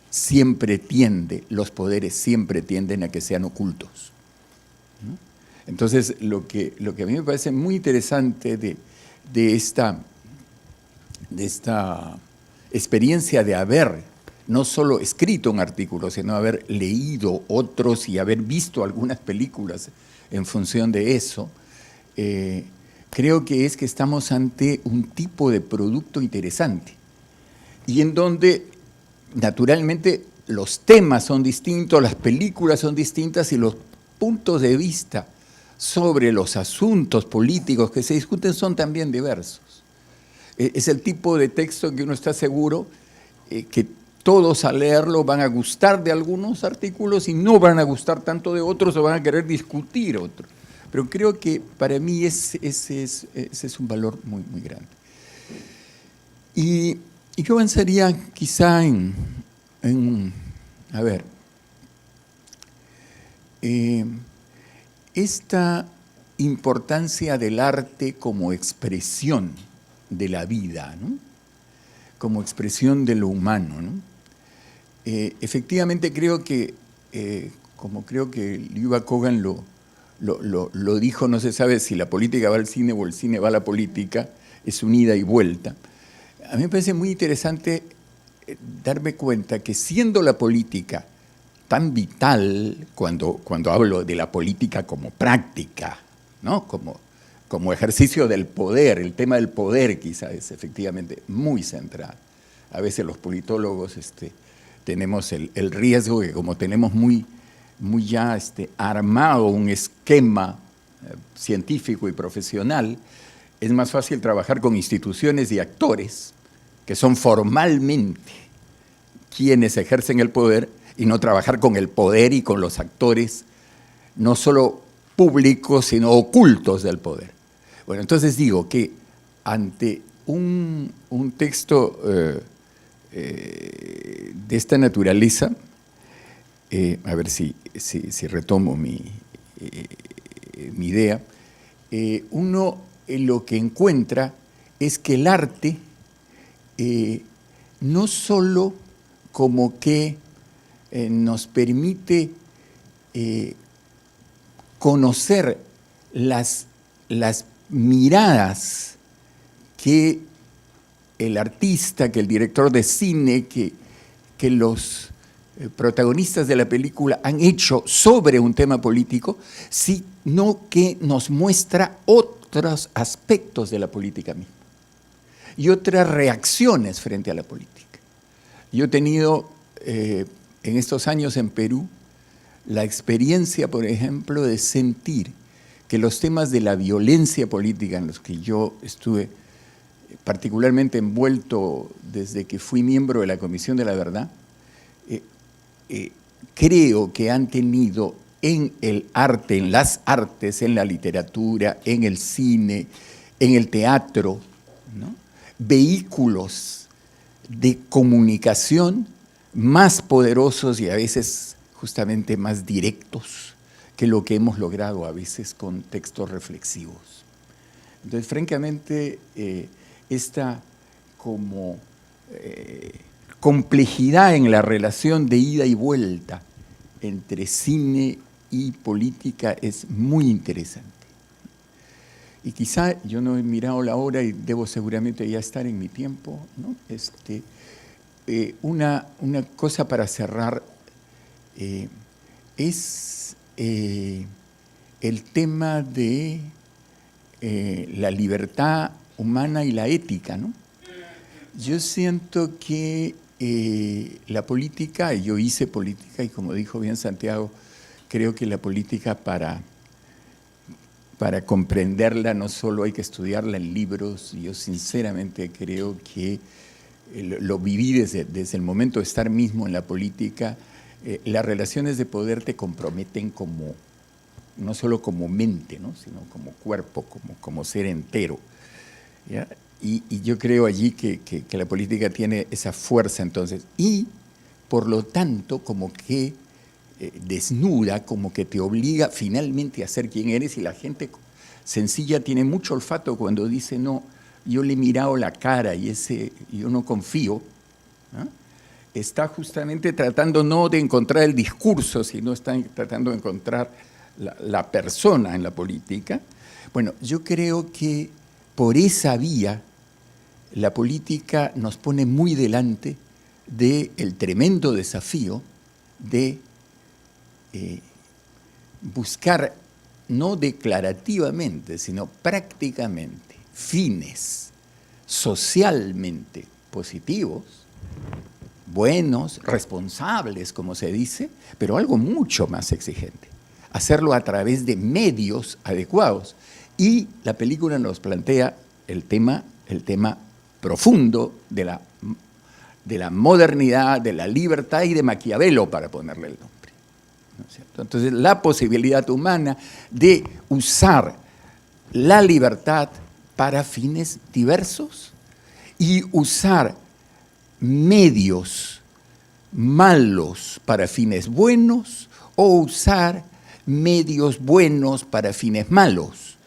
siempre tiende, los poderes siempre tienden a que sean ocultos, ¿no? Entonces, lo que a mí me parece muy interesante de esta experiencia de haber no solo escrito un artículo, sino haber leído otros y haber visto algunas películas en función de eso, creo que es que estamos ante un tipo de producto interesante y en donde naturalmente los temas son distintos, las películas son distintas y los puntos de vista sobre los asuntos políticos que se discuten son también diversos. Es el tipo de texto que uno está seguro que todos al leerlo van a gustar de algunos artículos y no van a gustar tanto de otros o van a querer discutir otros. Pero creo que para mí ese es un valor muy, muy grande. Y yo avanzaría quizá a ver, esta importancia del arte como expresión de la vida, ¿no? Como expresión de lo humano, ¿no? Efectivamente creo que, como creo que Liu Kogan lo dijo, no se sabe si la política va al cine o el cine va a la política, es un ida y vuelta. A mí me parece muy interesante darme cuenta que siendo la política tan vital, cuando hablo de la política como práctica, ¿no? Como ejercicio del poder, el tema del poder quizás es efectivamente muy central. A veces los politólogos tenemos el riesgo que como tenemos muy ya armado un esquema científico y profesional, es más fácil trabajar con instituciones y actores que son formalmente quienes ejercen el poder y no trabajar con el poder y con los actores, no solo públicos, sino ocultos del poder. Bueno, entonces digo que ante un texto de esta naturaleza, a ver si retomo mi idea, uno lo que encuentra es que el arte no solo como que nos permite conocer las miradas que el artista, que el director de cine, que los protagonistas de la película han hecho sobre un tema político, sino que nos muestra otros aspectos de la política misma y otras reacciones frente a la política. Yo he tenido en estos años en Perú la experiencia, por ejemplo, de sentir que los temas de la violencia política en los que yo estuve particularmente envuelto desde que fui miembro de la Comisión de la Verdad, creo que han tenido en el arte, en las artes, en la literatura, en el cine, en el teatro, ¿no?, vehículos de comunicación más poderosos y a veces justamente más directos que lo que hemos logrado a veces con textos reflexivos. Entonces, francamente, esta como complejidad en la relación de ida y vuelta entre cine y política es muy interesante. Y quizá yo no he mirado la hora y debo seguramente ya estar en mi tiempo, ¿no? Una cosa para cerrar es el tema de la libertad humana y la ética, ¿no? Yo siento que la política, yo hice política y como dijo bien Santiago, creo que la política para comprenderla no solo hay que estudiarla en libros, yo sinceramente creo que lo viví desde el momento de estar mismo en la política. Las relaciones de poder te comprometen como, no solo como mente, ¿no?, sino como cuerpo, como ser entero, ¿ya? Y yo creo allí que la política tiene esa fuerza entonces, y por lo tanto como que desnuda, como que te obliga finalmente a ser quien eres, y la gente sencilla tiene mucho olfato cuando dice, no, yo le he mirado la cara y yo no confío, ¿no? Está justamente tratando no de encontrar el discurso, sino está tratando de encontrar la persona en la política. Bueno, yo creo que por esa vía la política nos pone muy delante del tremendo desafío de buscar, no declarativamente, sino prácticamente, fines socialmente positivos, buenos, responsables, como se dice, pero algo mucho más exigente. Hacerlo a través de medios adecuados. Y la película nos plantea el tema profundo de la modernidad, de la libertad y de Maquiavelo, para ponerle el nombre, ¿no es cierto? Entonces, la posibilidad humana de usar la libertad para fines diversos y usar medios malos para fines buenos o usar medios buenos para fines malos.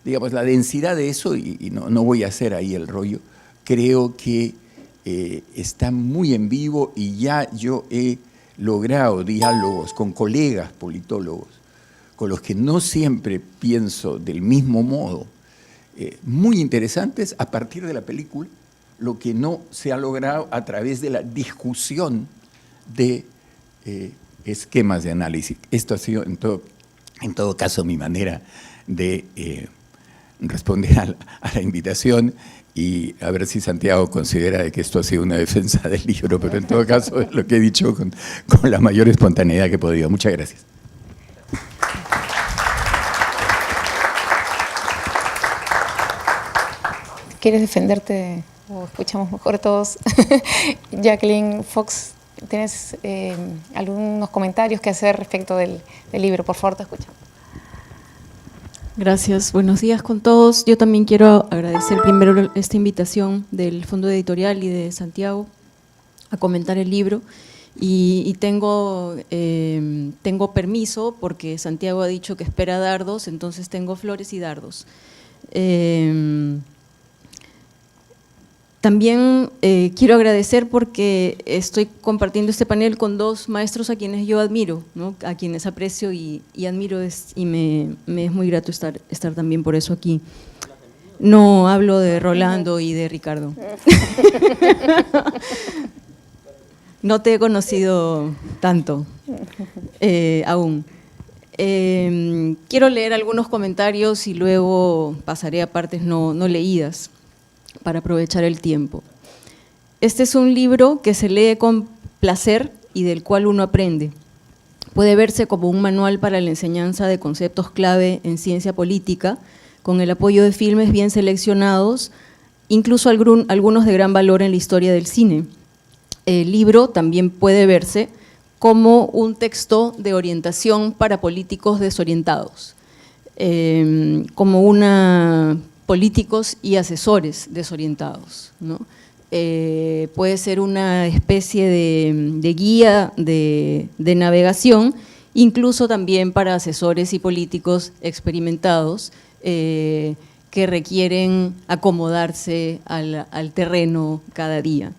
Digamos, la densidad de eso, y no voy a hacer ahí el rollo, creo que está muy en vivo, y ya yo he logrado diálogos con colegas politólogos con los que no siempre pienso del mismo modo, muy interesantes a partir de la película, lo que no se ha logrado a través de la discusión de esquemas de análisis. Esto ha sido en todo caso mi manera de responder a la invitación, y a ver si Santiago considera que esto ha sido una defensa del libro, pero en todo caso es lo que he dicho con la mayor espontaneidad que he podido. Muchas gracias. ¿Quieres defenderte o escuchamos mejor todos? Jacqueline Fox, ¿tienes algunos comentarios que hacer respecto del libro? Por favor, te escucho. Gracias, buenos días con todos. Yo también quiero agradecer primero esta invitación del Fondo Editorial y de Santiago a comentar el libro. Y tengo permiso porque Santiago ha dicho que espera dardos, entonces tengo flores y dardos. También quiero agradecer porque estoy compartiendo este panel con dos maestros a quienes yo admiro, ¿no? A quienes aprecio y admiro, y me es muy grato estar también por eso aquí. No, hablo de Rolando y de Ricardo. No te he conocido tanto aún. Quiero leer algunos comentarios y luego pasaré a partes no leídas, para aprovechar el tiempo. Este es un libro que se lee con placer y del cual uno aprende. Puede verse como un manual para la enseñanza de conceptos clave en ciencia política, con el apoyo de filmes bien seleccionados, incluso algunos de gran valor en la historia del cine. El libro también puede verse como un texto de orientación para políticos desorientados, como políticos y asesores desorientados, ¿no? Puede ser una especie de guía de navegación, incluso también para asesores y políticos experimentados que requieren acomodarse al terreno cada día.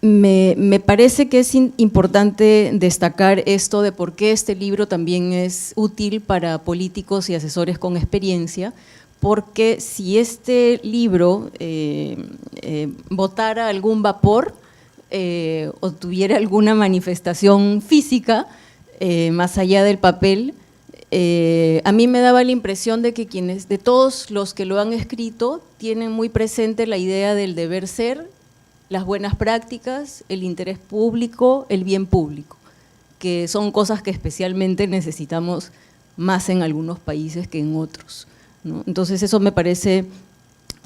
Me parece que es importante destacar esto de por qué este libro también es útil para políticos y asesores con experiencia, porque si este libro botara algún vapor o tuviera alguna manifestación física más allá del papel, a mí me daba la impresión de que de todos los que lo han escrito, tienen muy presente la idea del deber ser, las buenas prácticas, el interés público, el bien público, que son cosas que especialmente necesitamos más en algunos países que en otros, ¿no? Entonces eso me parece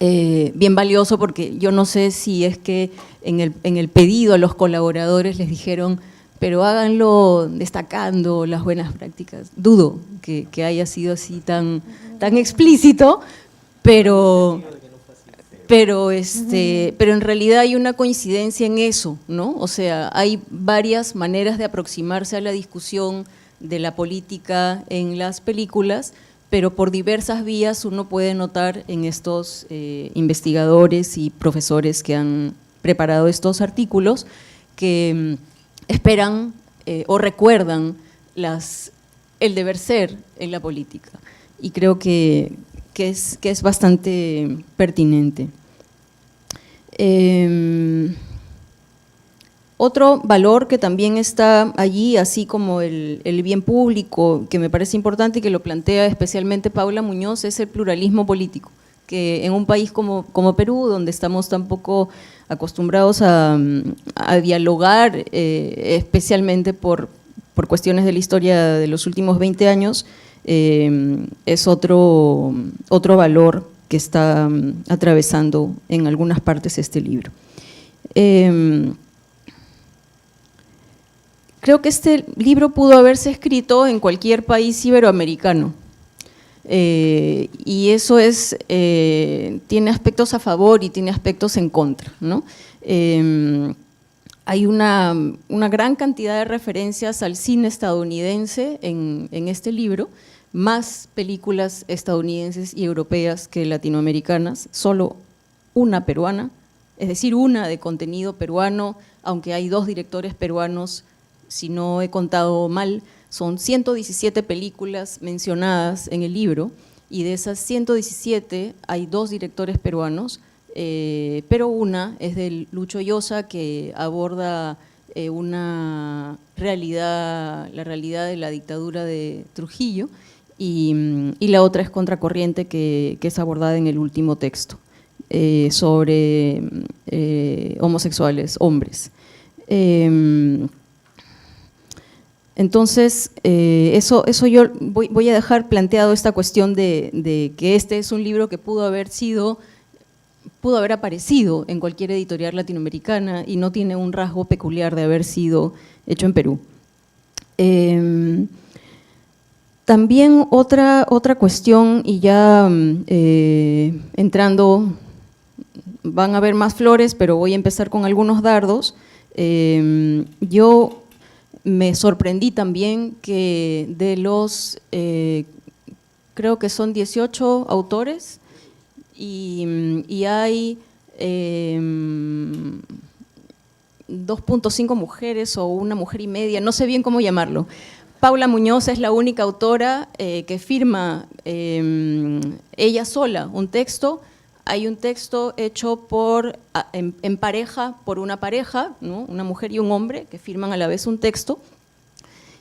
bien valioso, porque yo no sé si es que en el pedido a los colaboradores les dijeron, pero háganlo destacando las buenas prácticas. Dudo que haya sido así tan explícito, pero en realidad hay una coincidencia en eso, ¿no? O sea, hay varias maneras de aproximarse a la discusión de la política en las películas, pero por diversas vías uno puede notar en estos investigadores y profesores que han preparado estos artículos que esperan o recuerdan el deber ser en la política, y creo que es bastante pertinente. Otro valor que también está allí, así como el bien público, que me parece importante y que lo plantea especialmente Paula Muñoz, es el pluralismo político, que en un país como Perú, donde estamos tan poco acostumbrados a dialogar, especialmente por cuestiones de la historia de los últimos 20 años, es otro valor que está atravesando en algunas partes este libro. Creo que este libro pudo haberse escrito en cualquier país iberoamericano, y eso tiene aspectos a favor y tiene aspectos en contra, ¿no? Hay una gran cantidad de referencias al cine estadounidense en este libro, más películas estadounidenses y europeas que latinoamericanas, solo una peruana, es decir, una de contenido peruano, aunque hay 2 directores peruanos, si no he contado mal, son 117 películas mencionadas en el libro, y de esas 117 hay 2 directores peruanos, pero una es de Lucho Llosa, que aborda la realidad de la dictadura de Trujillo, y la otra es Contracorriente, que es abordada en el último texto, sobre homosexuales, hombres. Entonces, eso yo voy a dejar planteado esta cuestión de que este es un libro que pudo haber aparecido en cualquier editorial latinoamericana y no tiene un rasgo peculiar de haber sido hecho en Perú. También otra cuestión, y ya entrando, van a haber más flores, pero voy a empezar con algunos dardos. Yo me sorprendí también que de los, creo que son 18 autores, y hay 2.5 mujeres o una mujer y media, no sé bien cómo llamarlo. Paula Muñoz es la única autora que firma ella sola un texto. Hay un texto hecho en pareja, por una pareja, ¿no? Una mujer y un hombre que firman a la vez un texto.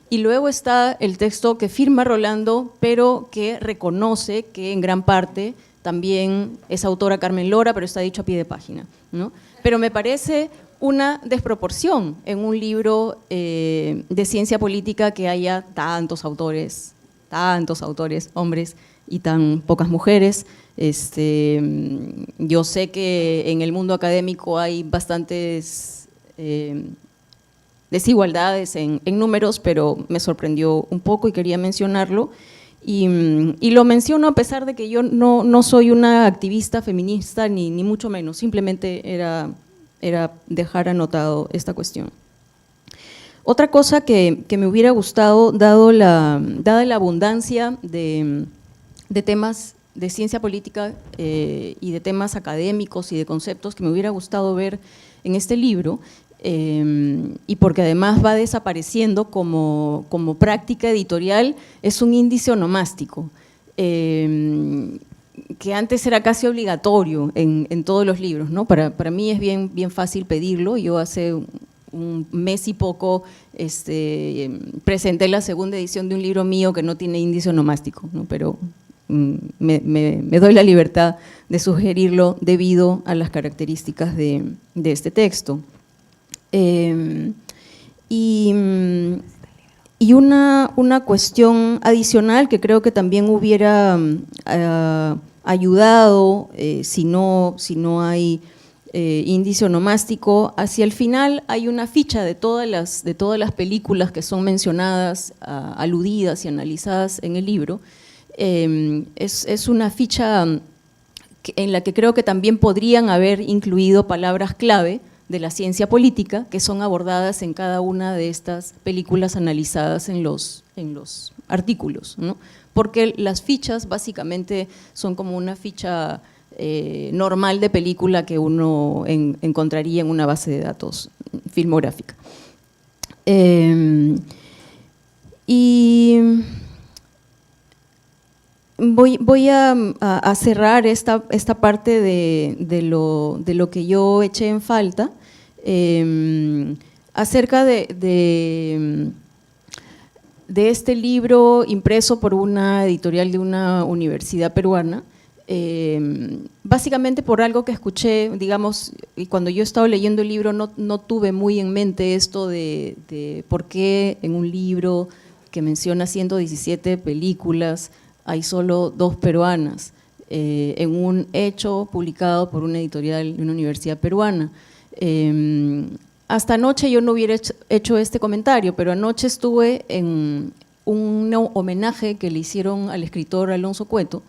Y luego está el texto que firma Rolando, pero que reconoce que en gran parte también es autora Carmen Lora, pero está dicho a pie de página, ¿no? Pero me parece una desproporción en un libro de ciencia política que haya tantos autores, hombres, y tan pocas mujeres. Yo sé que en el mundo académico hay bastantes desigualdades en números, pero me sorprendió un poco y quería mencionarlo. Y lo menciono a pesar de que yo no soy una activista feminista, ni mucho menos, simplemente era dejar anotado esta cuestión. Otra cosa que me hubiera gustado, dada la abundancia de temas de ciencia política y de temas académicos y de conceptos que me hubiera gustado ver en este libro, y porque además va desapareciendo como práctica editorial, es un índice onomástico, que antes era casi obligatorio en todos los libros, ¿no? Para mí es bien fácil pedirlo. Yo hace un mes y poco presenté la segunda edición de un libro mío que no tiene índice onomástico, ¿no? Pero me doy la libertad de sugerirlo debido a las características de este texto. Y una cuestión adicional que creo que también hubiera ayudado si no hay índice onomástico. Hacia el final hay una ficha de todas las películas que son mencionadas, aludidas y analizadas en el libro. Es una ficha en la que creo que también podrían haber incluido palabras clave de la ciencia política que son abordadas en cada una de estas películas analizadas en los artículos, ¿no? Porque las fichas básicamente son como una ficha normal de película que uno encontraría en una base de datos filmográfica. Y voy a cerrar esta parte de lo que yo eché en falta acerca de este libro impreso por una editorial de una universidad peruana, básicamente por algo que escuché, digamos, y cuando yo estaba leyendo el libro no tuve muy en mente esto de por qué en un libro que menciona 117 películas hay solo 2 peruanas, en un hecho publicado por una editorial de una universidad peruana. Hasta anoche yo no hubiera hecho este comentario, pero anoche estuve en un homenaje que le hicieron al escritor Alonso Cueto,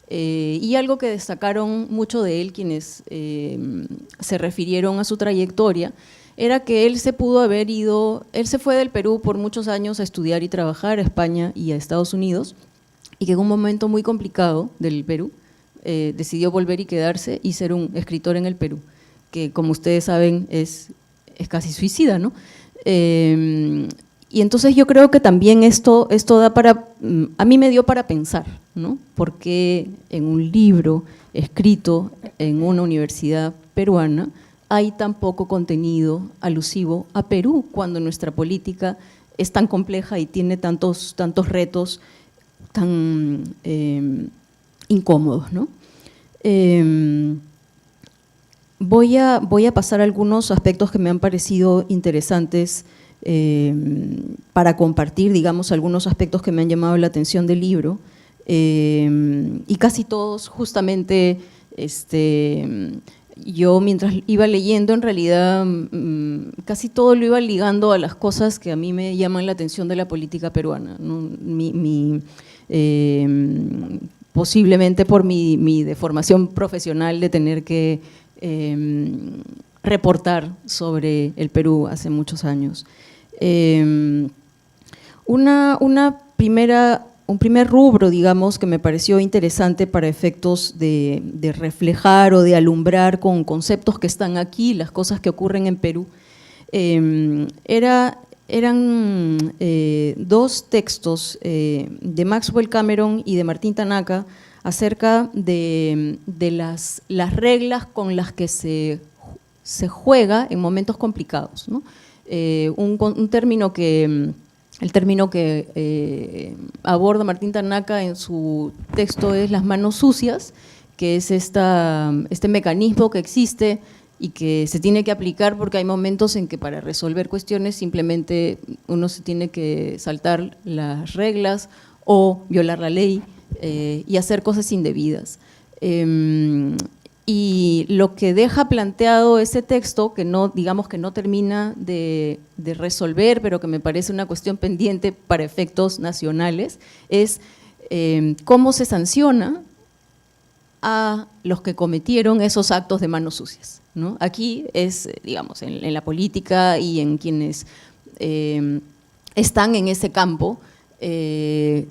y algo que destacaron mucho de él quienes se refirieron a su trayectoria, era que él se fue del Perú por muchos años a estudiar y trabajar a España y a Estados Unidos, y que en un momento muy complicado del Perú decidió volver y quedarse y ser un escritor en el Perú, que como ustedes saben es casi suicida, ¿no? Y entonces yo creo que también esto da a mí me dio para pensar, ¿no? ¿Por qué en un libro escrito en una universidad peruana hay tan poco contenido alusivo a Perú cuando nuestra política es tan compleja y tiene tantos retos tan incómodos, ¿no? Voy a pasar algunos aspectos que me han parecido interesantes para compartir, digamos, algunos aspectos que me han llamado la atención del libro, y casi todos justamente, yo mientras iba leyendo, en realidad casi todo lo iba ligando a las cosas que a mí me llaman la atención de la política peruana, ¿no? Posiblemente por mi deformación profesional de tener que reportar sobre el Perú hace muchos años. Un primer rubro, digamos, que me pareció interesante para efectos de reflejar o de alumbrar con conceptos que están aquí, las cosas que ocurren en Perú, eran dos textos de Maxwell Cameron y de Martín Tanaka acerca de las reglas con las que se juega en momentos complicados, ¿no? El término que aborda Martín Tanaka en su texto es las manos sucias, que es este mecanismo que existe y que se tiene que aplicar porque hay momentos en que para resolver cuestiones simplemente uno se tiene que saltar las reglas o violar la ley y hacer cosas indebidas. Y lo que deja planteado ese texto, que no, digamos que no termina de resolver, pero que me parece una cuestión pendiente para efectos nacionales, es cómo se sanciona a los que cometieron esos actos de manos sucias, ¿no? Aquí es, digamos, en la política y en quienes están en ese campo,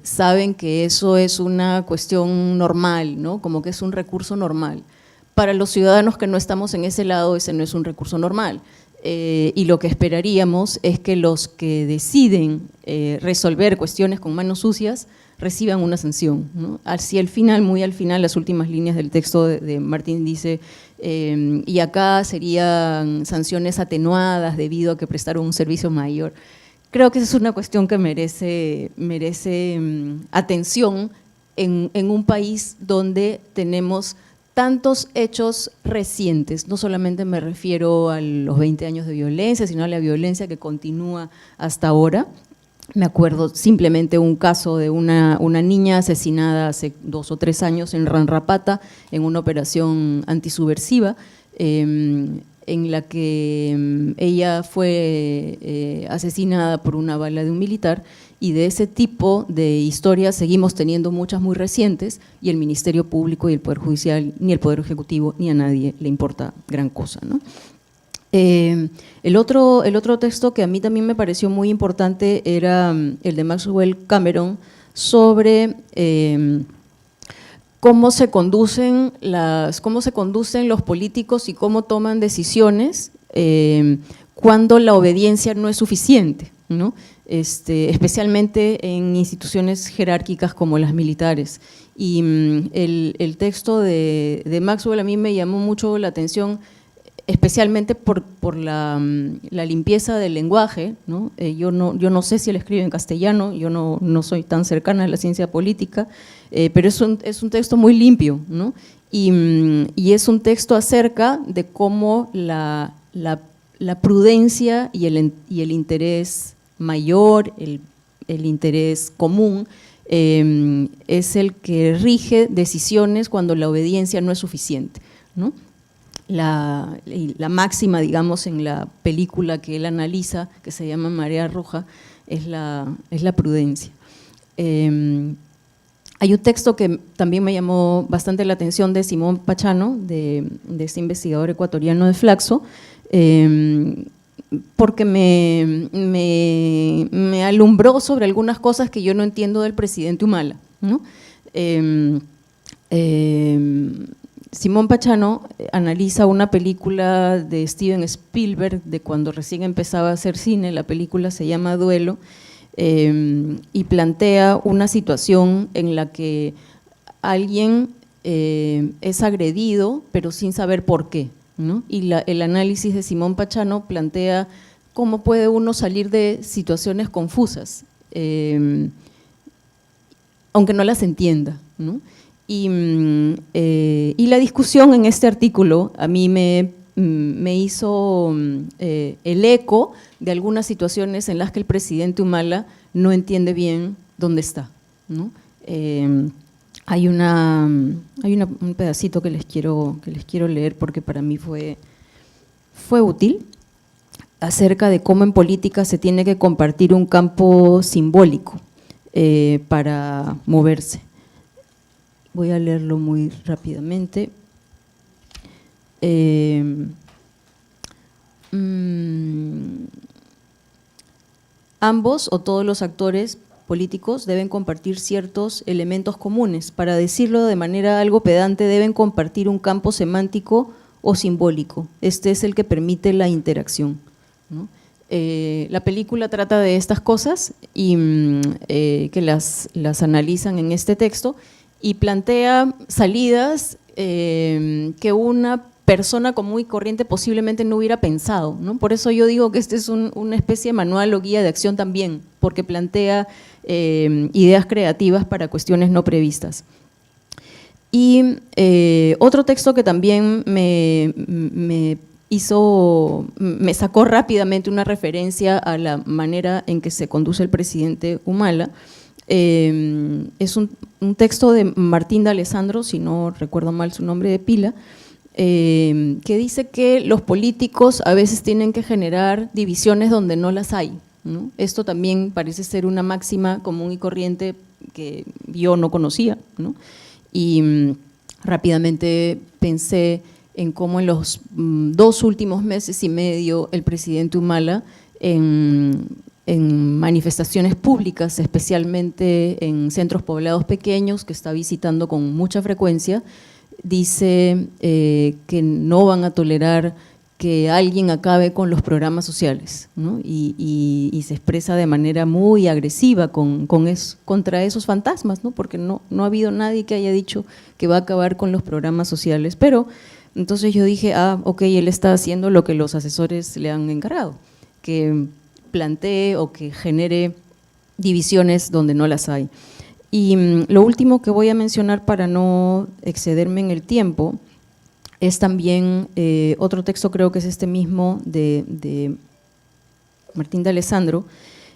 saben que eso es una cuestión normal, ¿no? Como que es un recurso normal. Para los ciudadanos que no estamos en ese lado, ese no es un recurso normal. Y lo que esperaríamos es que los que deciden resolver cuestiones con manos sucias reciban una sanción, ¿no? Hacia el final, muy al final, las últimas líneas del texto de Martín dice, y acá serían sanciones atenuadas debido a que prestaron un servicio mayor. Creo que esa es una cuestión que merece atención en un país donde tenemos tantos hechos recientes. No solamente me refiero a los 20 años de violencia, sino a la violencia que continúa hasta ahora. Me acuerdo simplemente un caso de una niña asesinada hace 2 o 3 años en Ranrapata en una operación antisubversiva, en la que ella fue asesinada por una bala de un militar, y de ese tipo de historias seguimos teniendo muchas muy recientes y el Ministerio Público y el Poder Judicial, ni el Poder Ejecutivo, ni a nadie le importa gran cosa, ¿no? El otro texto que a mí también me pareció muy importante era el de Maxwell Cameron sobre cómo se conducen los políticos y cómo toman decisiones cuando la obediencia no es suficiente, ¿no? Especialmente en instituciones jerárquicas como las militares. Y el texto de Maxwell a mí me llamó mucho la atención, especialmente por la limpieza del lenguaje, ¿no? Yo no sé si él escribe en castellano, yo no soy tan cercana a la ciencia política, pero es un texto muy limpio, ¿no? Y es un texto acerca de cómo la prudencia y el interés mayor, el interés común, es el que rige decisiones cuando la obediencia no es suficiente, ¿no? La máxima, digamos, en la película que él analiza, que se llama Marea Roja, es la prudencia. Hay un texto que también me llamó bastante la atención de Simón Pachano, de este investigador ecuatoriano de Flaxo, porque me alumbró sobre algunas cosas que yo no entiendo del presidente Humala, ¿no? Simón Pachano analiza una película de Steven Spielberg de cuando recién empezaba a hacer cine. La película se llama Duelo, y plantea una situación en la que alguien es agredido pero sin saber por qué, ¿no? Y el análisis de Simón Pachano plantea cómo puede uno salir de situaciones confusas, aunque no las entienda, ¿no? Y la discusión en este artículo a mí me hizo el eco de algunas situaciones en las que el presidente Humala no entiende bien dónde está, ¿no? Hay un pedacito que les quiero leer porque para mí fue útil, acerca de cómo en política se tiene que compartir un campo simbólico para moverse. Voy a leerlo muy rápidamente. ambos o todos los actores políticos deben compartir ciertos elementos comunes. Para decirlo de manera algo pedante, deben compartir un campo semántico o simbólico. Este es el que permite la interacción, ¿no? La película trata de estas cosas y que las analizan en este texto y plantea salidas que una persona común y corriente posiblemente no hubiera pensado, ¿no? Por eso yo digo que este es una especie de manual o guía de acción también, porque plantea ideas creativas para cuestiones no previstas. Y otro texto que también me sacó rápidamente una referencia a la manera en que se conduce el presidente Humala. Es un texto de Martín D'Alessandro, si no recuerdo mal su nombre de pila, que dice que los políticos a veces tienen que generar divisiones donde no las hay, ¿no? Esto también parece ser una máxima común y corriente que yo no conocía, ¿no? Y rápidamente pensé en cómo en los 2 últimos meses y medio el presidente Humala en manifestaciones públicas, especialmente en centros poblados pequeños que está visitando con mucha frecuencia, dice que no van a tolerar que alguien acabe con los programas sociales, ¿no? Y se expresa de manera muy agresiva contra esos fantasmas, ¿no? Porque no ha habido nadie que haya dicho que va a acabar con los programas sociales, pero entonces yo dije, ok, él está haciendo lo que los asesores le han encargado, que plantee o que genere divisiones donde no las hay. Y lo último que voy a mencionar para no excederme en el tiempo es también otro texto, creo que es este mismo de Martín D'Alessandro,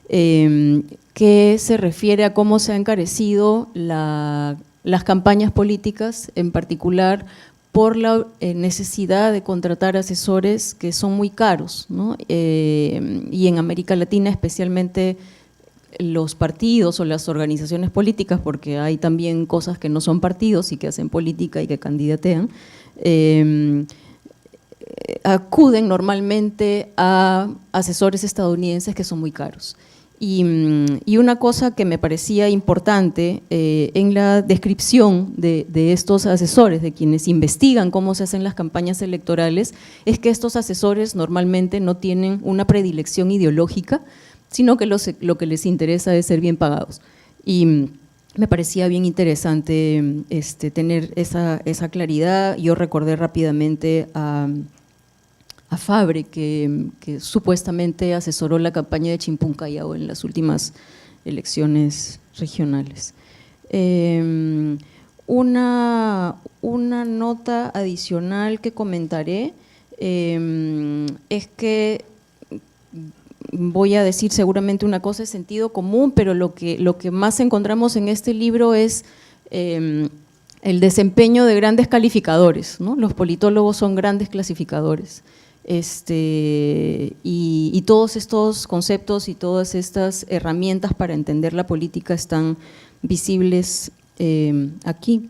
que se refiere a cómo se ha encarecido las campañas políticas, en particular por la necesidad de contratar asesores que son muy caros, ¿no? Y en América Latina especialmente los partidos o las organizaciones políticas, porque hay también cosas que no son partidos y que hacen política y que candidatean, acuden normalmente a asesores estadounidenses que son muy caros. Y una cosa que me parecía importante en la descripción de estos asesores, de quienes investigan cómo se hacen las campañas electorales, es que estos asesores normalmente no tienen una predilección ideológica, sino que lo que les interesa es ser bien pagados. Y me parecía bien interesante tener esa claridad. Yo recordé rápidamente a Fabre, que supuestamente asesoró la campaña de Chimpún Callao en las últimas elecciones regionales. Una nota adicional que comentaré es que voy a decir seguramente una cosa de sentido común, pero lo que más encontramos en este libro es el desempeño de grandes calificadores, ¿no? Los politólogos son grandes clasificadores. Y todos estos conceptos y todas estas herramientas para entender la política están visibles aquí.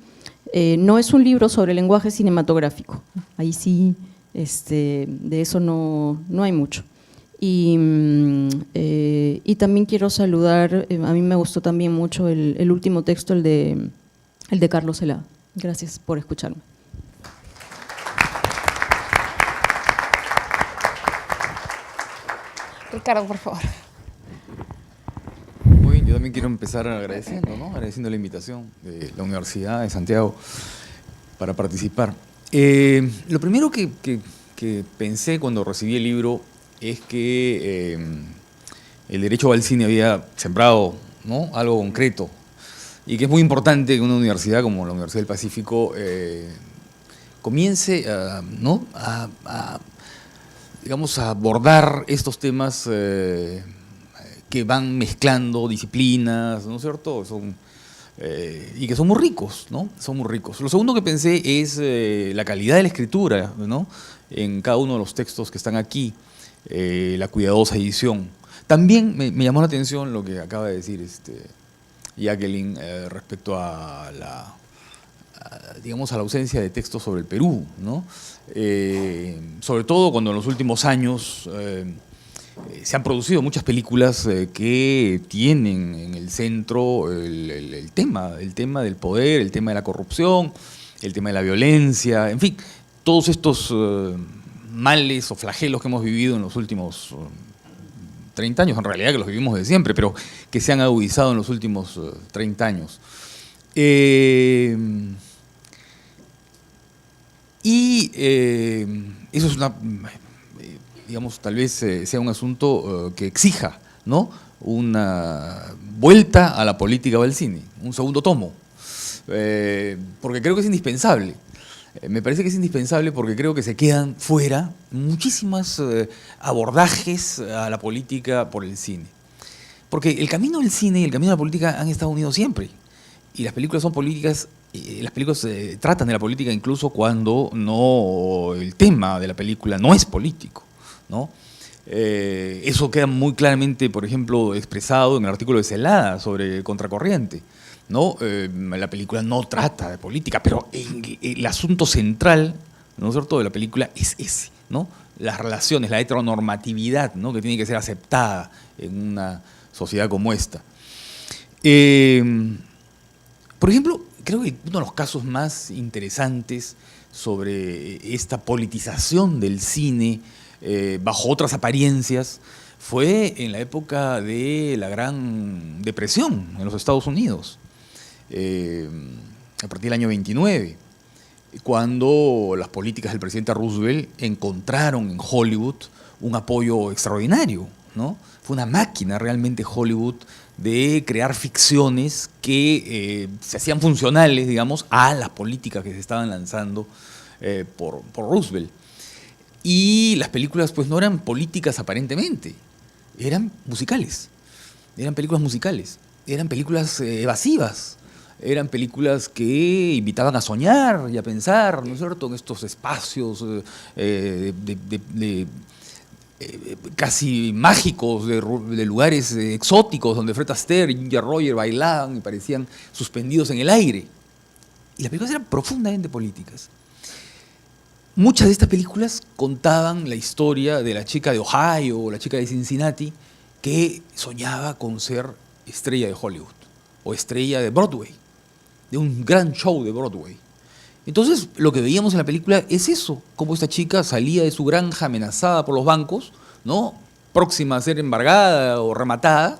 No es un libro sobre lenguaje cinematográfico, ahí sí, de eso no hay mucho. Y también quiero saludar, a mí me gustó también mucho el último texto, el de Carlos Celada. Gracias por escucharme. Ricardo, por favor. Muy bien, yo también quiero empezar agradeciendo, ¿no? Agradeciendo la invitación de la Universidad de Santiago para participar. Lo primero que pensé cuando recibí el libro es que el derecho al cine había sembrado, ¿no?, algo concreto, y que es muy importante que una universidad como la Universidad del Pacífico comience ¿no?, digamos, a abordar estos temas que van mezclando disciplinas, ¿no es cierto? Y que son muy ricos, ¿no? Son muy ricos. Lo segundo que pensé es la calidad de la escritura, ¿no?, en cada uno de los textos que están aquí, la cuidadosa edición. También me llamó la atención lo que acaba de decir Jacqueline respecto a digamos, a la ausencia de textos sobre el Perú, ¿no? Sobre todo cuando en los últimos años se han producido muchas películas que tienen en el centro el tema del poder, el tema de la corrupción, el tema de la violencia, en fin, todos estos males o flagelos que hemos vivido en los últimos 30 años, en realidad que los vivimos de siempre, pero que se han agudizado en los últimos 30 años. Eso es una, digamos, tal vez sea un asunto que exija, ¿no?, una vuelta a la política o al cine, un segundo tomo, porque creo que es indispensable. Me parece que es indispensable porque creo que se quedan fuera muchísimos abordajes a la política por el cine. Porque el camino del cine y el camino de la política han estado unidos siempre. Y las películas son políticas, las películas tratan de la política incluso cuando no, el tema de la película no es político, ¿no? Eso queda muy claramente, por ejemplo, expresado en el artículo de Celada sobre Contracorriente, ¿no? La película no trata de política, pero el asunto central, ¿no es cierto?, de la película es ese, ¿no? Las relaciones, la heteronormatividad, ¿no?, que tiene que ser aceptada en una sociedad como esta. Por ejemplo, creo que uno de los casos más interesantes sobre esta politización del cine bajo otras apariencias fue en la época de la Gran Depresión en los Estados Unidos, a partir del año 29, cuando las políticas del presidente Roosevelt encontraron en Hollywood un apoyo extraordinario, ¿no? Fue una máquina realmente Hollywood de crear ficciones que se hacían funcionales, digamos, a las políticas que se estaban lanzando por Roosevelt. Y las películas pues no eran políticas aparentemente, eran musicales, eran películas musicales, eran películas evasivas, eran películas que invitaban a soñar y a pensar, ¿no es cierto?, en estos espacios casi mágicos, de lugares exóticos donde Fred Astaire y Ginger Roger bailaban y parecían suspendidos en el aire. Y las películas eran profundamente políticas. Muchas de estas películas contaban la historia de la chica de Ohio o la chica de Cincinnati que soñaba con ser estrella de Hollywood o estrella de Broadway, de un gran show de Broadway. Entonces, lo que veíamos en la película es eso, cómo esta chica salía de su granja amenazada por los bancos, ¿no?, próxima a ser embargada o rematada,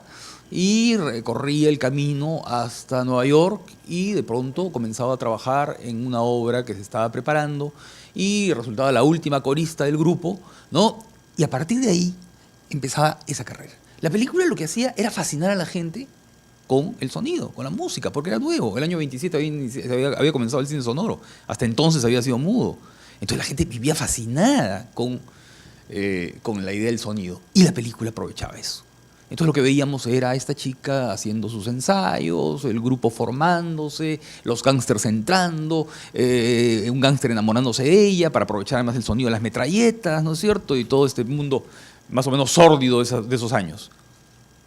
y recorría el camino hasta Nueva York y de pronto comenzaba a trabajar en una obra que se estaba preparando y resultaba la última corista del grupo, ¿no? Y a partir de ahí empezaba esa carrera. La película lo que hacía era fascinar a la gente con el sonido, con la música, porque era nuevo. El año 27 había comenzado el cine sonoro. Hasta entonces había sido mudo. Entonces la gente vivía fascinada con la idea del sonido. Y la película aprovechaba eso. Entonces lo que veíamos era a esta chica haciendo sus ensayos, el grupo formándose, los gángsters entrando, un gángster enamorándose de ella para aprovechar además el sonido de las metralletas, ¿no es cierto? Y todo este mundo más o menos sórdido de esos años.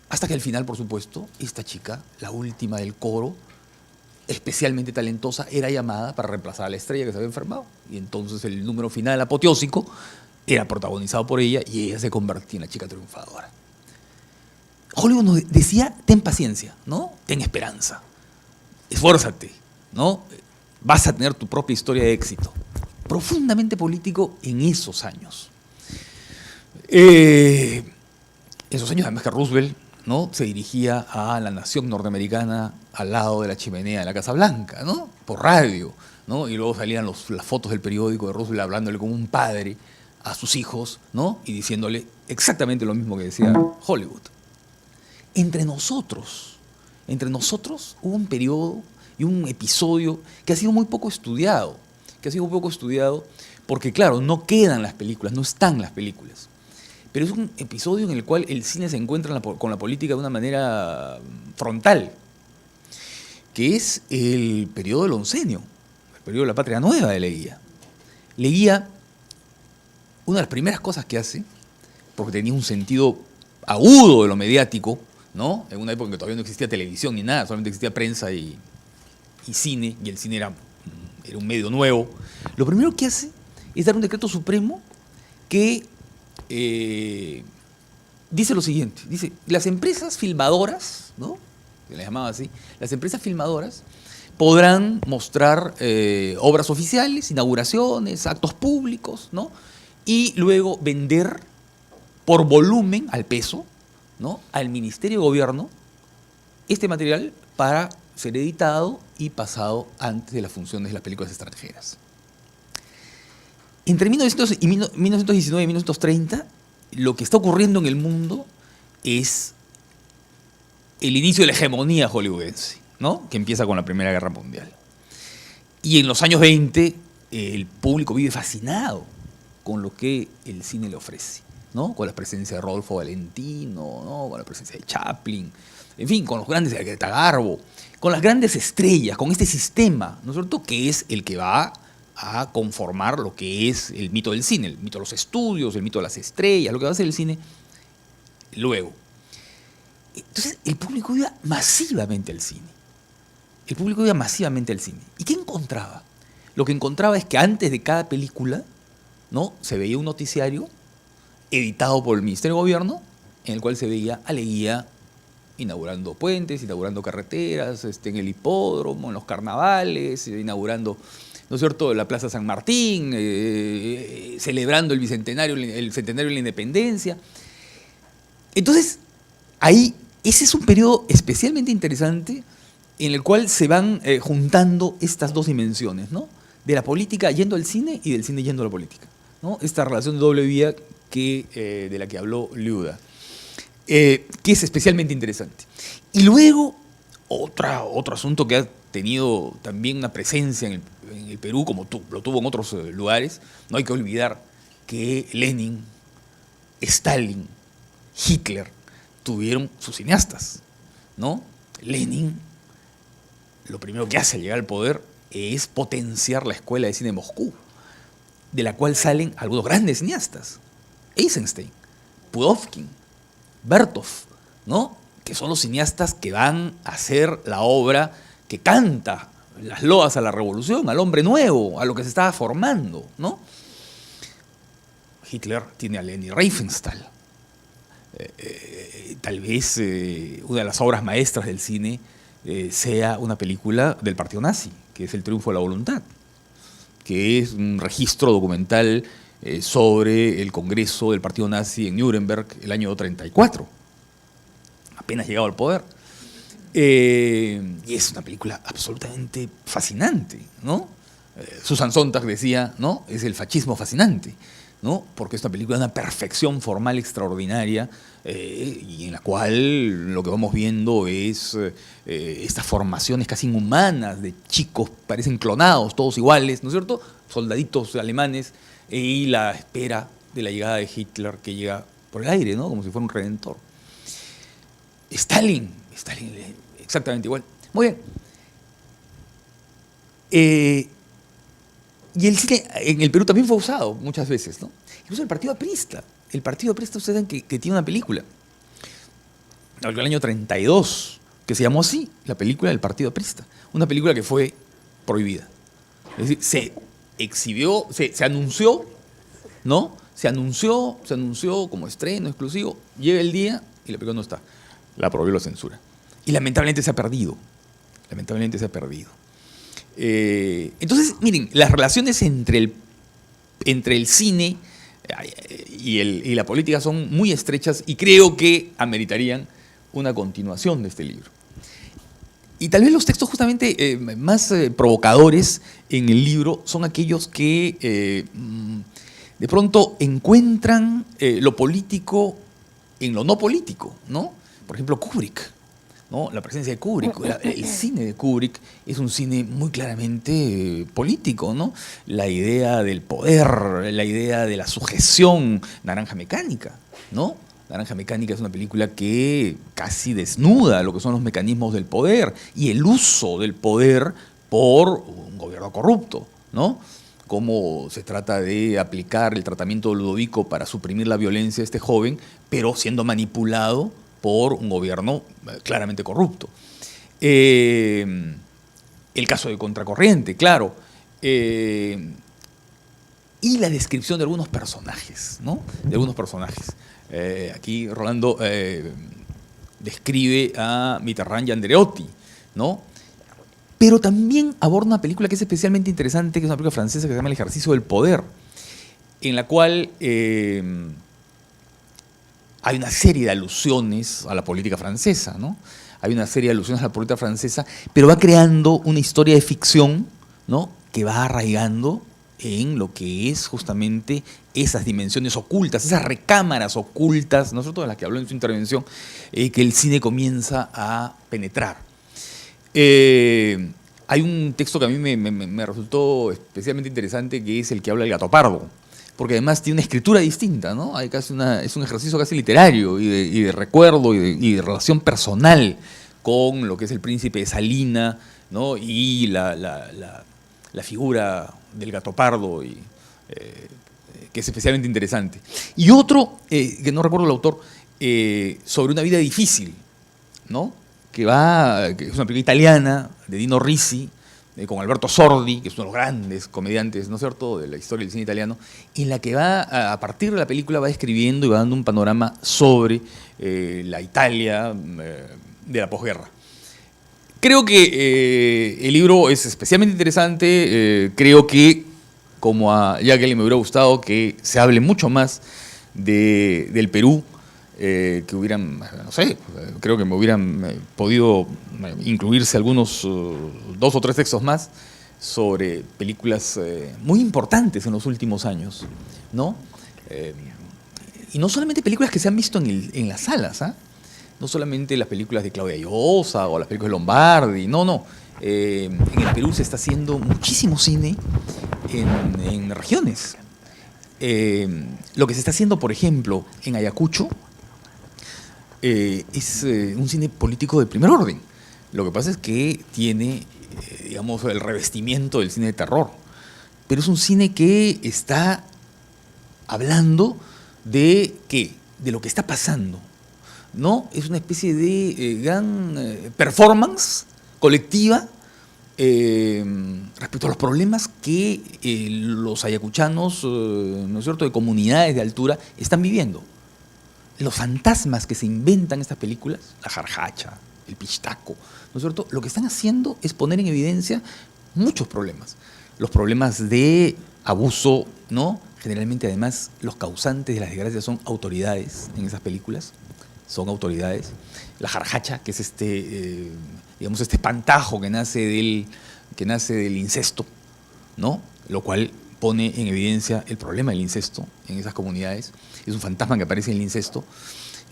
Hasta que al final, por supuesto, esta chica, la última del coro, especialmente talentosa, era llamada para reemplazar a la estrella que se había enfermado. Y entonces el número final apoteósico era protagonizado por ella y ella se convertía en la chica triunfadora. Hollywood nos decía, ten paciencia, ¿no? Ten esperanza, esfuérzate, ¿no? Vas a tener tu propia historia de éxito. Profundamente político en esos años. Esos años, además que Roosevelt, ¿no?, se dirigía a la nación norteamericana al lado de la chimenea de la Casa Blanca, ¿no?, por radio, ¿no? Y luego salían las fotos del periódico de Roosevelt hablándole como un padre a sus hijos, ¿no?, y diciéndole exactamente lo mismo que decía Hollywood. Entre nosotros hubo un periodo y un episodio que ha sido muy poco estudiado, porque claro, no quedan las películas, no están las películas. Pero es un episodio en el cual el cine se encuentra con la política de una manera frontal, que es el periodo del oncenio, el periodo de la Patria Nueva de Leguía. Leguía, una de las primeras cosas que hace, porque tenía un sentido agudo de lo mediático, ¿no?, en una época en que todavía no existía televisión ni nada, solamente existía prensa y cine, y el cine era era un medio nuevo, lo primero que hace es dar un decreto supremo que dice lo siguiente, dice, las empresas filmadoras, ¿no?, se les llamaba así, las empresas filmadoras podrán mostrar obras oficiales, inauguraciones, actos públicos, ¿no?, y luego vender por volumen, al peso, ¿no?, al Ministerio de Gobierno este material para ser editado y pasado antes de las funciones de las películas extranjeras. Entre 1919 y 1930, lo que está ocurriendo en el mundo es el inicio de la hegemonía hollywoodense, ¿no?, que empieza con la Primera Guerra Mundial. Y en los años 20, el público vive fascinado con lo que el cine le ofrece, ¿no?, con la presencia de Rodolfo Valentino, ¿no?, con la presencia de Chaplin, en fin, con los grandes de Greta Garbo, con las grandes estrellas, con este sistema, ¿no es cierto?, que es el que va a conformar lo que es el mito del cine, el mito de los estudios, el mito de las estrellas, lo que va a ser el cine luego. Entonces, el público iba masivamente al cine. El público iba masivamente al cine. ¿Y qué encontraba? Lo que encontraba es que antes de cada película, ¿no?, se veía un noticiario editado por el Ministerio de Gobierno, en el cual se veía a Leguía inaugurando puentes, inaugurando carreteras, en el hipódromo, en los carnavales, inaugurando, ¿no es cierto?, la Plaza San Martín, celebrando el centenario de la Independencia. Entonces, ahí, ese es un periodo especialmente interesante en el cual se van juntando estas dos dimensiones, ¿no?, de la política yendo al cine y del cine yendo a la política, ¿no?, esta relación de doble vía de la que habló Liuda. Que es especialmente interesante. Y luego, otro asunto que ha tenido también una presencia en el Perú, como lo tuvo en otros lugares, no hay que olvidar que Lenin, Stalin, Hitler tuvieron sus cineastas, ¿no? Lenin, lo primero que hace al llegar al poder es potenciar la Escuela de Cine de Moscú, de la cual salen algunos grandes cineastas, Eisenstein, Pudovkin, Bertov, ¿no?, que son los cineastas que van a hacer la obra que canta las loas a la revolución, al hombre nuevo, a lo que se estaba formando, ¿no? Hitler tiene a Leni Riefenstahl. Tal vez una de las obras maestras del cine sea una película del partido nazi, que es El triunfo de la voluntad, que es un registro documental sobre el Congreso del Partido Nazi en Nuremberg el año 34, apenas llegado al poder. Y es una película absolutamente fascinante, ¿no? Susan Sontag decía, ¿no?, es el fascismo fascinante, ¿no?, porque es una película de una perfección formal extraordinaria y en la cual lo que vamos viendo es estas formaciones casi inhumanas de chicos, parecen clonados, todos iguales, ¿no es cierto?, soldaditos alemanes, y la espera de la llegada de Hitler, que llega por el aire, ¿no?, como si fuera un redentor. Stalin, exactamente igual. Muy bien. Y el cine en el Perú también fue usado muchas veces, ¿no? Incluso el Partido Aprista. El Partido Aprista, ustedes saben que tiene una película, del año 32, que se llamó así, la película del Partido Aprista. Una película que fue prohibida. Es decir, se exhibió, se anunció, ¿no? Se anunció como estreno exclusivo, llega el día y la película no está. La prohibió la censura. Y lamentablemente se ha perdido. Entonces, miren, las relaciones entre el cine y la política son muy estrechas y creo que ameritarían una continuación de este libro. Y tal vez los textos justamente más provocadores en el libro son aquellos que de pronto encuentran lo político en lo no político, ¿no? Por ejemplo, Kubrick, ¿no? La presencia de Kubrick, el cine de Kubrick es un cine muy claramente político, ¿no? La idea del poder, la idea de la sujeción, Naranja Mecánica, ¿no? Naranja Mecánica es una película que casi desnuda lo que son los mecanismos del poder y el uso del poder por un gobierno corrupto, ¿no? Cómo se trata de aplicar el tratamiento de Ludovico para suprimir la violencia de este joven, pero siendo manipulado por un gobierno claramente corrupto. El caso de Contracorriente, claro. y la descripción de algunos personajes, ¿no? De algunos personajes. Aquí Rolando describe a Mitterrand y Andreotti, ¿no? Pero también aborda una película que es especialmente interesante, que es una película francesa que se llama El ejercicio del poder, en la cual hay una serie de alusiones a la política francesa, ¿no? Hay una serie de alusiones a la política francesa, pero va creando una historia de ficción, ¿no? Que va arraigando en lo que es justamente esas dimensiones ocultas, esas recámaras ocultas, ¿no es cierto?, de las que habló en su intervención, que el cine comienza a penetrar. Hay un texto que a mí me resultó especialmente interesante, que es el que habla del gato pardo, porque además tiene una escritura distinta, ¿no? Hay casi es un ejercicio casi literario y de recuerdo y de relación personal con lo que es el príncipe de Salina, ¿no? Y la figura del gato pardo, que es especialmente interesante. Y otro, que no recuerdo el autor, sobre una vida difícil, ¿no? Que es una película italiana de Dino Risi, con Alberto Sordi, que es uno de los grandes comediantes, ¿no es cierto?, de la historia del cine italiano, en la que a partir de la película va escribiendo y va dando un panorama sobre la Italia de la posguerra. Creo que el libro es especialmente interesante. Creo que, como a Jacqueline me hubiera gustado que se hable mucho más del Perú, que hubieran, no sé, creo que me hubieran podido incluirse algunos 2 o 3 textos más sobre películas muy importantes en los últimos años, ¿no? Y no solamente películas que se han visto en las salas, ¿ah? No solamente las películas de Claudia Llosa o las películas de Lombardi, no. En el Perú se está haciendo muchísimo cine en regiones. Lo que se está haciendo, por ejemplo, en Ayacucho, es un cine político de primer orden. Lo que pasa es que tiene, digamos, el revestimiento del cine de terror. Pero es un cine que está hablando de ¿qué? De lo que está pasando, ¿no? Es una especie de gran performance colectiva respecto a los problemas que los ayacuchanos, ¿no es cierto?, de comunidades de altura están viviendo. Los fantasmas que se inventan en estas películas, la jarjacha, el pistaco, ¿no es cierto?, lo que están haciendo es poner en evidencia muchos problemas. Los problemas de abuso, ¿no? Generalmente, además, los causantes de las desgracias son autoridades en esas películas. Son autoridades. La jarjacha, que es digamos, este espantajo que nace del incesto, ¿no? Lo cual pone en evidencia el problema del incesto en esas comunidades. Es un fantasma que aparece en el incesto,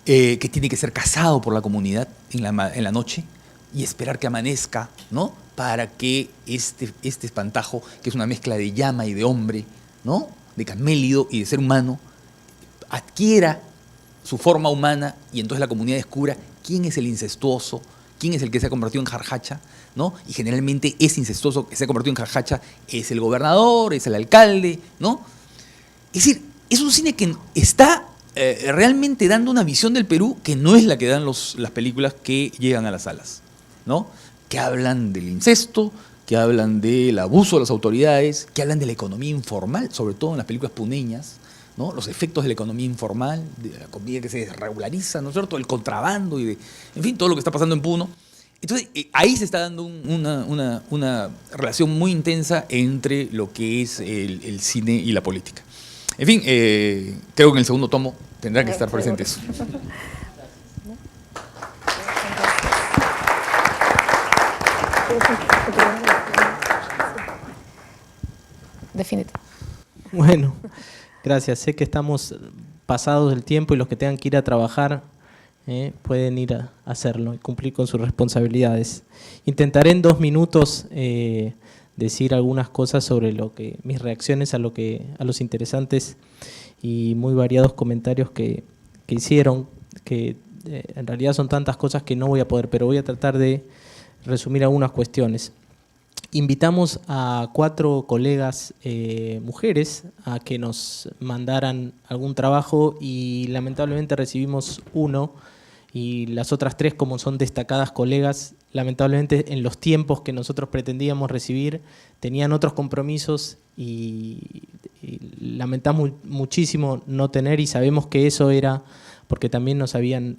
que tiene que ser cazado por la comunidad en la noche y esperar que amanezca, ¿no?, para que este espantajo, que es una mezcla de llama y de hombre, ¿no?, de camélido y de ser humano, adquiera su forma humana y entonces la comunidad descubra quién es el incestuoso, quién es el que se ha convertido en jarjacha, ¿no? Y generalmente ese incestuoso que se ha convertido en jarjacha es el gobernador, es el alcalde, ¿no? Es decir, es un cine que está realmente dando una visión del Perú que no es la que dan las películas que llegan a las salas, ¿no? Que hablan del incesto, que hablan del abuso de las autoridades, que hablan de la economía informal, sobre todo en las películas puneñas, ¿no? Los efectos de la economía informal, de la comida que se desregulariza, ¿no es cierto?, el contrabando y en fin, todo lo que está pasando en Puno. Entonces, ahí se está dando una relación muy intensa entre lo que es el cine y la política. En fin, creo que en el segundo tomo tendrá que estar presente eso. Definitivo. Bueno, gracias. Sé que estamos pasados del tiempo y los que tengan que ir a trabajar pueden ir a hacerlo y cumplir con sus responsabilidades. Intentaré en 2 minutos decir algunas cosas sobre mis reacciones a los interesantes y muy variados comentarios que hicieron, que en realidad son tantas cosas que no voy a poder, pero voy a tratar de resumir algunas cuestiones. Invitamos a 4 colegas mujeres a que nos mandaran algún trabajo y lamentablemente recibimos uno y las otras 3, como son destacadas colegas, lamentablemente en los tiempos que nosotros pretendíamos recibir tenían otros compromisos y lamentamos muchísimo no tener, y sabemos que eso era porque también nos habían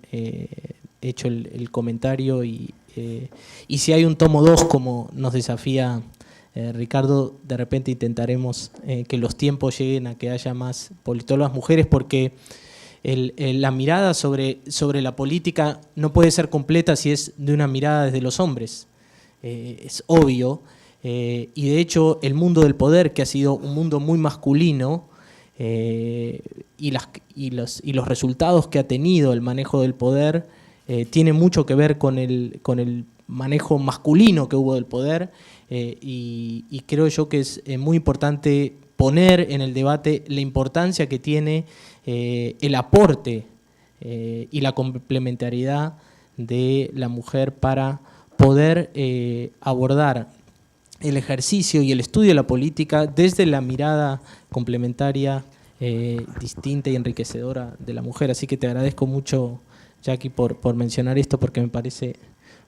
hecho el comentario y si hay un tomo 2 como nos desafía Ricardo, de repente intentaremos que los tiempos lleguen a que haya más politólogas mujeres, porque la mirada sobre la política no puede ser completa si es de una mirada desde los hombres, es obvio, y de hecho el mundo del poder, que ha sido un mundo muy masculino, y los resultados que ha tenido el manejo del poder tiene mucho que ver con el manejo masculino que hubo del poder, y creo yo que es muy importante poner en el debate la importancia que tiene el aporte y la complementariedad de la mujer para poder abordar el ejercicio y el estudio de la política desde la mirada complementaria, distinta y enriquecedora de la mujer. Así que te agradezco mucho, Jackie, por mencionar esto, porque me parece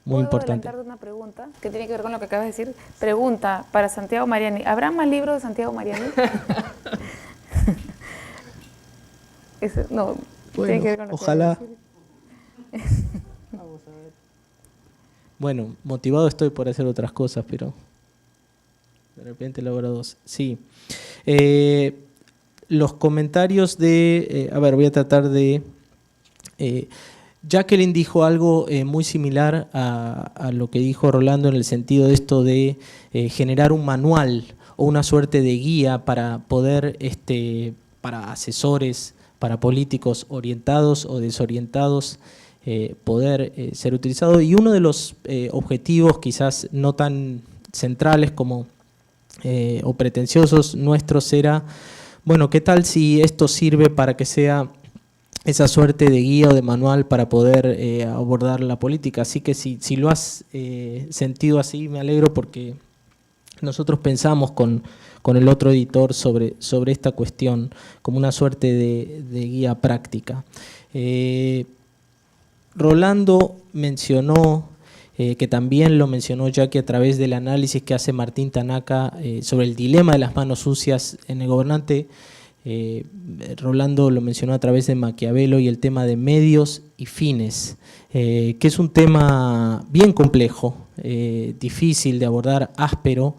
muy importante. ¿Puedo adelantarte una pregunta que tiene que ver con lo que acabas de decir? Pregunta para Santiago Mariani. ¿Habrá más libros de Santiago Mariani? No, bueno, tiene que ver con lo ojalá. Que decir. Vamos a ver. Bueno, motivado estoy por hacer otras cosas, pero de repente logro 2. Sí. Los comentarios de... a ver, voy a tratar de... Jacqueline dijo algo muy similar a lo que dijo Rolando, en el sentido de esto de generar un manual o una suerte de guía para poder, para asesores, para políticos orientados o desorientados, poder ser utilizado. Y uno de los objetivos quizás no tan centrales como o pretenciosos nuestros era, bueno, ¿qué tal si esto sirve para que sea esa suerte de guía o de manual para poder abordar la política? Así que si lo has sentido así, me alegro, porque nosotros pensamos con el otro editor sobre esta cuestión como una suerte de guía práctica. Rolando mencionó, que también lo mencionó Jackie a través del análisis que hace Martín Tanaka sobre el dilema de las manos sucias en el gobernante. Rolando lo mencionó a través de Maquiavelo y el tema de medios y fines, que es un tema bien complejo, difícil de abordar, áspero,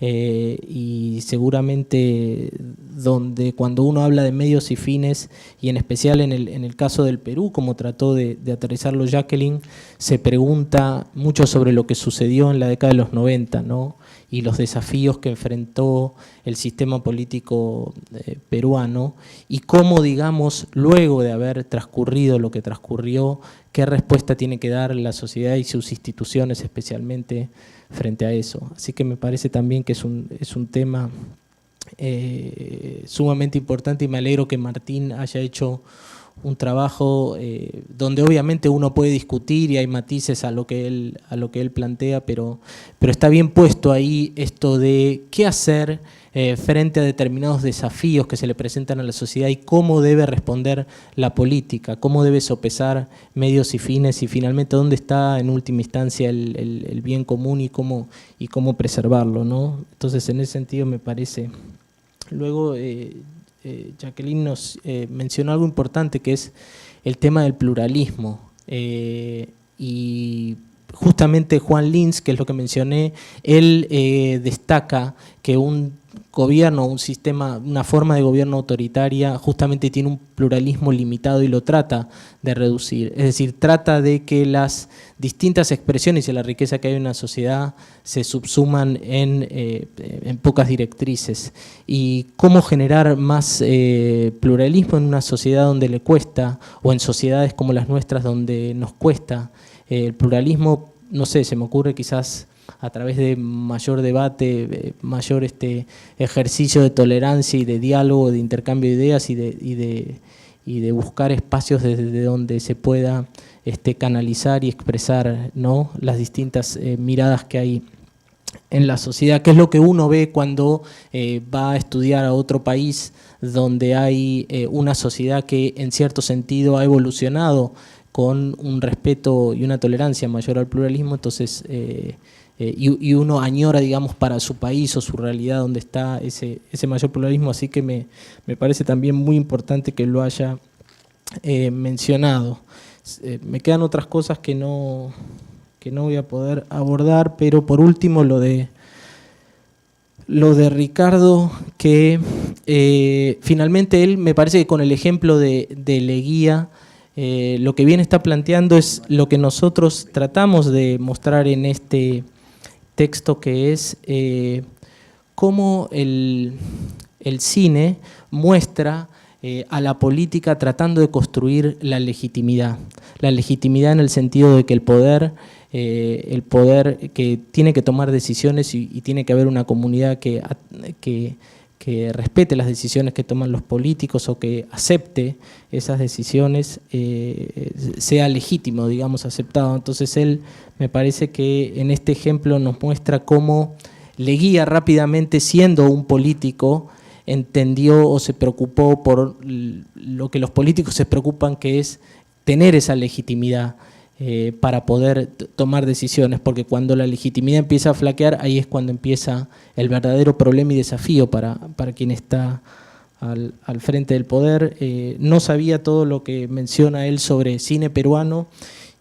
y seguramente donde cuando uno habla de medios y fines, y en especial en el caso del Perú, como trató de aterrizarlo Jacqueline, se pregunta mucho sobre lo que sucedió en la década de los 90, ¿no? Y los desafíos que enfrentó el sistema político peruano, y cómo, digamos, luego de haber transcurrido lo que transcurrió, qué respuesta tiene que dar la sociedad y sus instituciones especialmente frente a eso. Así que me parece también que es un tema sumamente importante, y me alegro que Martín haya hecho un trabajo donde obviamente uno puede discutir y hay matices a lo que él plantea, pero está bien puesto ahí esto de qué hacer frente a determinados desafíos que se le presentan a la sociedad y cómo debe responder la política, cómo debe sopesar medios y fines, y finalmente dónde está en última instancia el bien común y cómo preservarlo, ¿no? Entonces, en ese sentido me parece. Luego Jacqueline nos mencionó algo importante, que es el tema del pluralismo, y justamente Juan Lins, que es lo que mencioné, él destaca que un gobierno, un sistema, una forma de gobierno autoritaria justamente tiene un pluralismo limitado y lo trata de reducir. Es decir, trata de que las distintas expresiones y la riqueza que hay en una sociedad se subsuman en pocas directrices. Y cómo generar más pluralismo en una sociedad donde le cuesta, o en sociedades como las nuestras donde nos cuesta el pluralismo, no sé, se me ocurre quizás a través de mayor debate, mayor ejercicio de tolerancia y de diálogo, de intercambio de ideas y de buscar espacios desde donde se pueda canalizar y expresar, ¿no?, las distintas miradas que hay en la sociedad, que es lo que uno ve cuando va a estudiar a otro país donde hay una sociedad que en cierto sentido ha evolucionado con un respeto y una tolerancia mayor al pluralismo, entonces y uno añora, digamos, para su país o su realidad donde está ese mayor pluralismo, así que me parece también muy importante que lo haya mencionado. Me quedan otras cosas que no voy a poder abordar, pero por último lo de Ricardo, que finalmente él me parece que con el ejemplo de Leguía, lo que bien está planteando es lo que nosotros tratamos de mostrar en este texto, que es cómo el cine muestra a la política tratando de construir la legitimidad en el sentido de que el poder que tiene que tomar decisiones y tiene que haber una comunidad que respete las decisiones que toman los políticos o que acepte esas decisiones, sea legítimo, digamos, aceptado. Entonces él, me parece que en este ejemplo nos muestra cómo Leguía rápidamente, siendo un político, entendió o se preocupó por lo que los políticos se preocupan, que es tener esa legitimidad para poder tomar decisiones, porque cuando la legitimidad empieza a flaquear, ahí es cuando empieza el verdadero problema y desafío para quien está al frente del poder. No sabía todo lo que menciona él sobre cine peruano,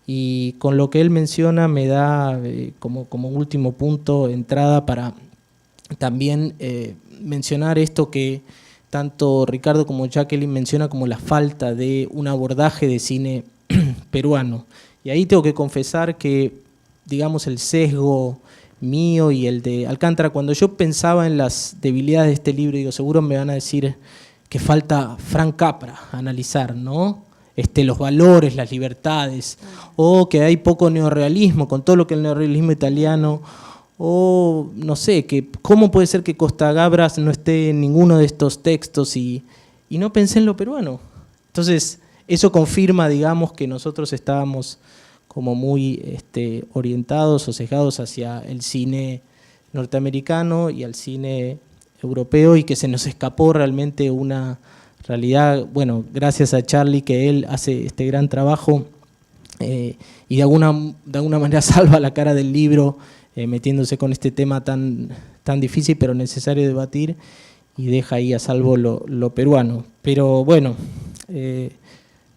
y con lo que él menciona me da como último punto entrada para también mencionar esto que tanto Ricardo como Jacqueline menciona como la falta de un abordaje de cine peruano. Y ahí tengo que confesar que, digamos, el sesgo mío y el de Alcántara, cuando yo pensaba en las debilidades de este libro, digo, seguro me van a decir que falta Frank Capra analizar, ¿no? Los valores, las libertades, o que hay poco neorrealismo, con todo lo que el neorrealismo italiano, o no sé, que cómo puede ser que Costa Gabras no esté en ninguno de estos textos, y no pensé en lo peruano. Entonces, eso confirma, digamos, que nosotros estábamos como muy orientados o sesgados hacia el cine norteamericano y al cine europeo, y que se nos escapó realmente una realidad, bueno, gracias a Charlie, que él hace este gran trabajo y de alguna manera salva la cara del libro, metiéndose con este tema tan difícil pero necesario de debatir, y deja ahí a salvo lo peruano. Pero bueno,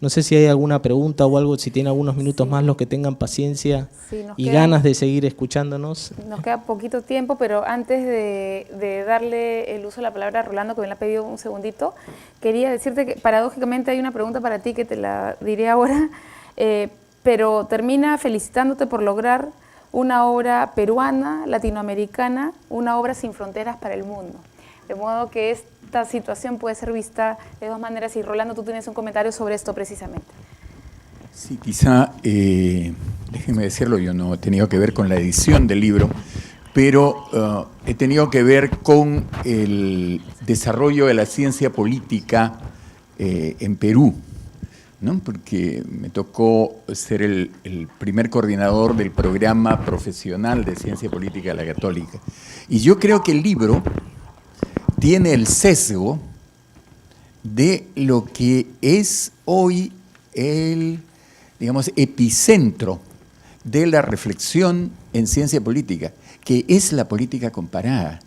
no sé si hay alguna pregunta o algo, si tienen algunos minutos más los que tengan paciencia y ganas de seguir escuchándonos. Nos queda poquito tiempo, pero antes de darle el uso de la palabra a Rolando, que me la ha pedido un segundito, quería decirte que paradójicamente hay una pregunta para ti que te la diré ahora, pero termina felicitándote por lograr una obra peruana, latinoamericana, una obra sin fronteras para el mundo. De modo que esta situación puede ser vista de dos maneras, y Rolando, tú tienes un comentario sobre esto precisamente. Sí, quizá, déjenme decirlo, yo no he tenido que ver con la edición del libro, pero he tenido que ver con el desarrollo de la ciencia política en Perú, ¿no? Porque me tocó ser el primer coordinador del programa profesional de ciencia política de la Católica. Y yo creo que el libro tiene el sesgo de lo que es hoy el, digamos, epicentro de la reflexión en ciencia política, que es la política comparada,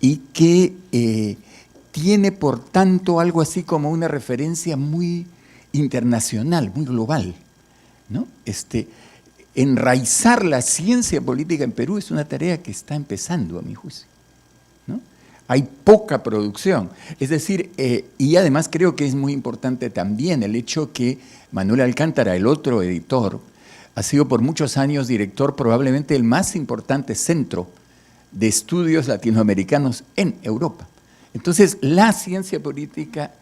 y que tiene, por tanto, algo así como una referencia muy internacional, muy global, ¿no? Enraizar la ciencia política en Perú es una tarea que está empezando, a mi juicio, ¿no? Hay poca producción, es decir, y además creo que es muy importante también el hecho que Manuel Alcántara, el otro editor, ha sido por muchos años director probablemente el más importante centro de estudios latinoamericanos en Europa. Entonces, la ciencia política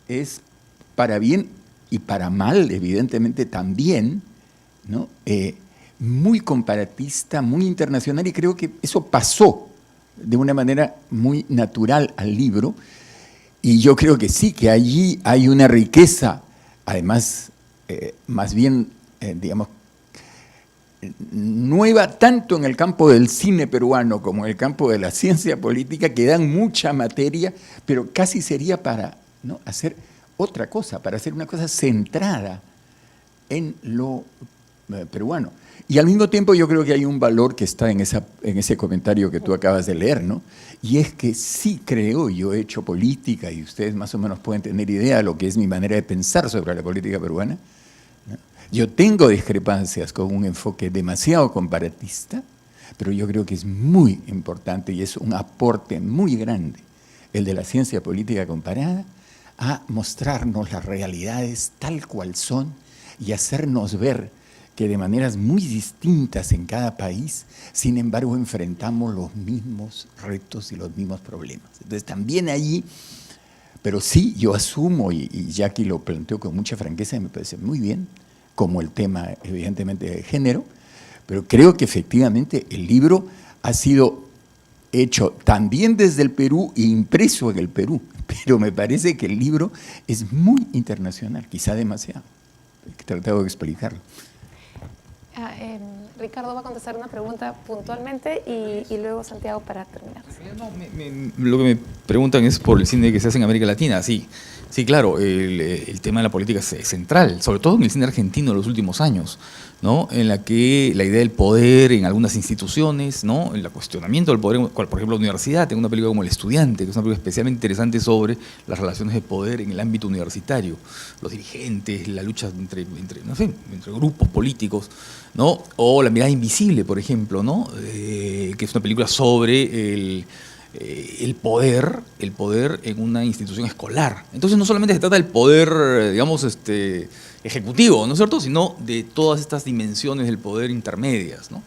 es, para bien y para mal, evidentemente también, ¿no? Muy comparatista, muy internacional, y creo que eso pasó de una manera muy natural al libro, y yo creo que sí, que allí hay una riqueza, además, más bien, digamos, nueva tanto en el campo del cine peruano como en el campo de la ciencia política, que dan mucha materia, pero casi sería para, ¿no?, hacer otra cosa, para hacer una cosa centrada, en lo peruano. Y al mismo tiempo yo creo que hay un valor que está en ese comentario que tú acabas de leer, ¿no? Y es que sí creo, yo he hecho política y ustedes más o menos pueden tener idea de lo que es mi manera de pensar sobre la política peruana, ¿no? Yo tengo discrepancias con un enfoque demasiado comparatista, pero yo creo que es muy importante y es un aporte muy grande el de la ciencia política comparada a mostrarnos las realidades tal cual son y hacernos ver que de maneras muy distintas en cada país, sin embargo, enfrentamos los mismos retos y los mismos problemas. Entonces, también allí, pero sí, yo asumo, y Jackie lo planteó con mucha franqueza y me parece muy bien, como el tema, evidentemente, de género, pero creo que efectivamente el libro ha sido hecho también desde el Perú e impreso en el Perú, pero me parece que el libro es muy internacional, quizá demasiado. He tratado de explicarlo. Ricardo va a contestar una pregunta puntualmente y luego Santiago para terminar. No, lo que me preguntan es por el cine que se hace en América Latina. Sí, claro, el tema de la política es central, sobre todo en el cine argentino de los últimos años, ¿no? En la que la idea del poder en algunas instituciones, ¿no? El cuestionamiento del poder, por ejemplo, la universidad. Tengo una película como El Estudiante, que es una película especialmente interesante sobre las relaciones de poder en el ámbito universitario, los dirigentes, la lucha entre grupos políticos, ¿no? O La mirada invisible, por ejemplo, ¿no? Que es una película sobre el poder en una institución escolar. Entonces no solamente se trata del poder, digamos, ejecutivo, ¿no es cierto?, sino de todas estas dimensiones del poder intermedias, ¿no?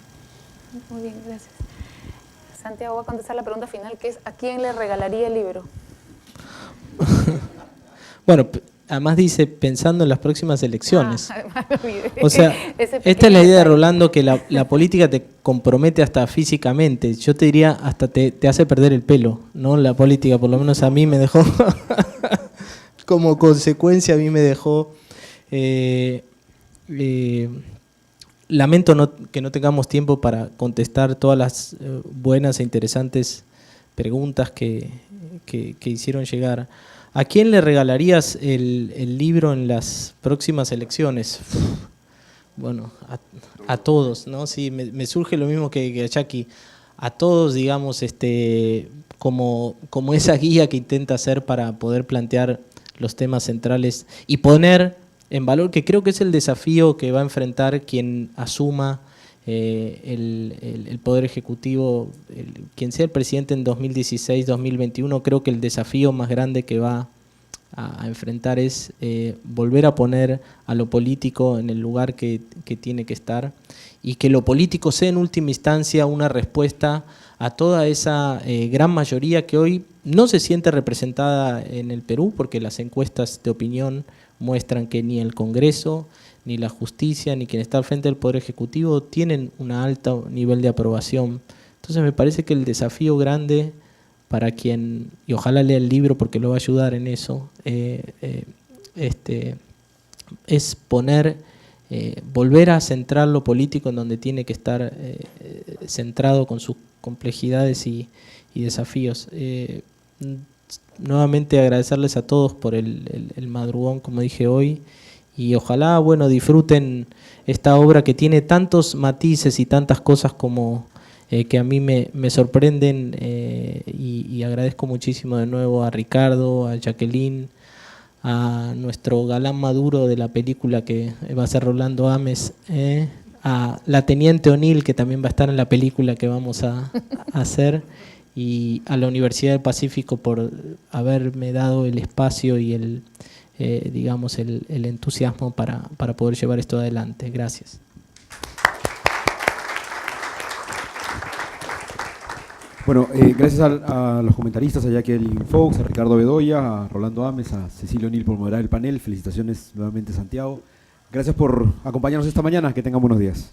Muy bien, gracias. Santiago va a contestar la pregunta final, que es ¿a quién le regalaría el libro? Bueno, además dice, pensando en las próximas elecciones. O sea, esta es la idea de Rolando, que la política te compromete hasta físicamente. Yo te diría, hasta te hace perder el pelo, ¿no? La política, por lo menos a mí me dejó, como consecuencia a mí me dejó... lamento que no tengamos tiempo para contestar todas las buenas e interesantes preguntas que hicieron llegar. ¿A quién le regalarías el libro en las próximas elecciones? Bueno, a todos, ¿no? Sí, me surge lo mismo que a Jackie. A todos, digamos, como esa guía que intenta hacer para poder plantear los temas centrales y poner en valor, que creo que es el desafío que va a enfrentar quien asuma el Poder Ejecutivo, quien sea el presidente en 2016-2021, creo que el desafío más grande que va a enfrentar es volver a poner a lo político en el lugar que tiene que estar y que lo político sea en última instancia una respuesta a toda esa gran mayoría que hoy no se siente representada en el Perú, porque las encuestas de opinión muestran que ni el Congreso, ni la justicia, ni quien está al frente del Poder Ejecutivo tienen un alto nivel de aprobación. Entonces me parece que el desafío grande para quien, y ojalá lea el libro porque lo va a ayudar en eso, es volver a centrar lo político en donde tiene que estar centrado con sus complejidades y desafíos. Nuevamente agradecerles a todos por el madrugón, como dije hoy, y ojalá, bueno, disfruten esta obra que tiene tantos matices y tantas cosas como que a mí me sorprenden, y agradezco muchísimo de nuevo a Ricardo, a Jacqueline, a nuestro galán maduro de la película que va a ser Rolando Ames, a la Teniente O'Neill, que también va a estar en la película que vamos a hacer, y a la Universidad del Pacífico por haberme dado el espacio y el entusiasmo para poder llevar esto adelante. Gracias. Bueno, gracias a los comentaristas, a Jacqueline Fox, a Ricardo Bedoya, a Rolando Ames, a Cecilia O'Neill por moderar el panel. Felicitaciones nuevamente, Santiago. Gracias por acompañarnos esta mañana. Que tengan buenos días.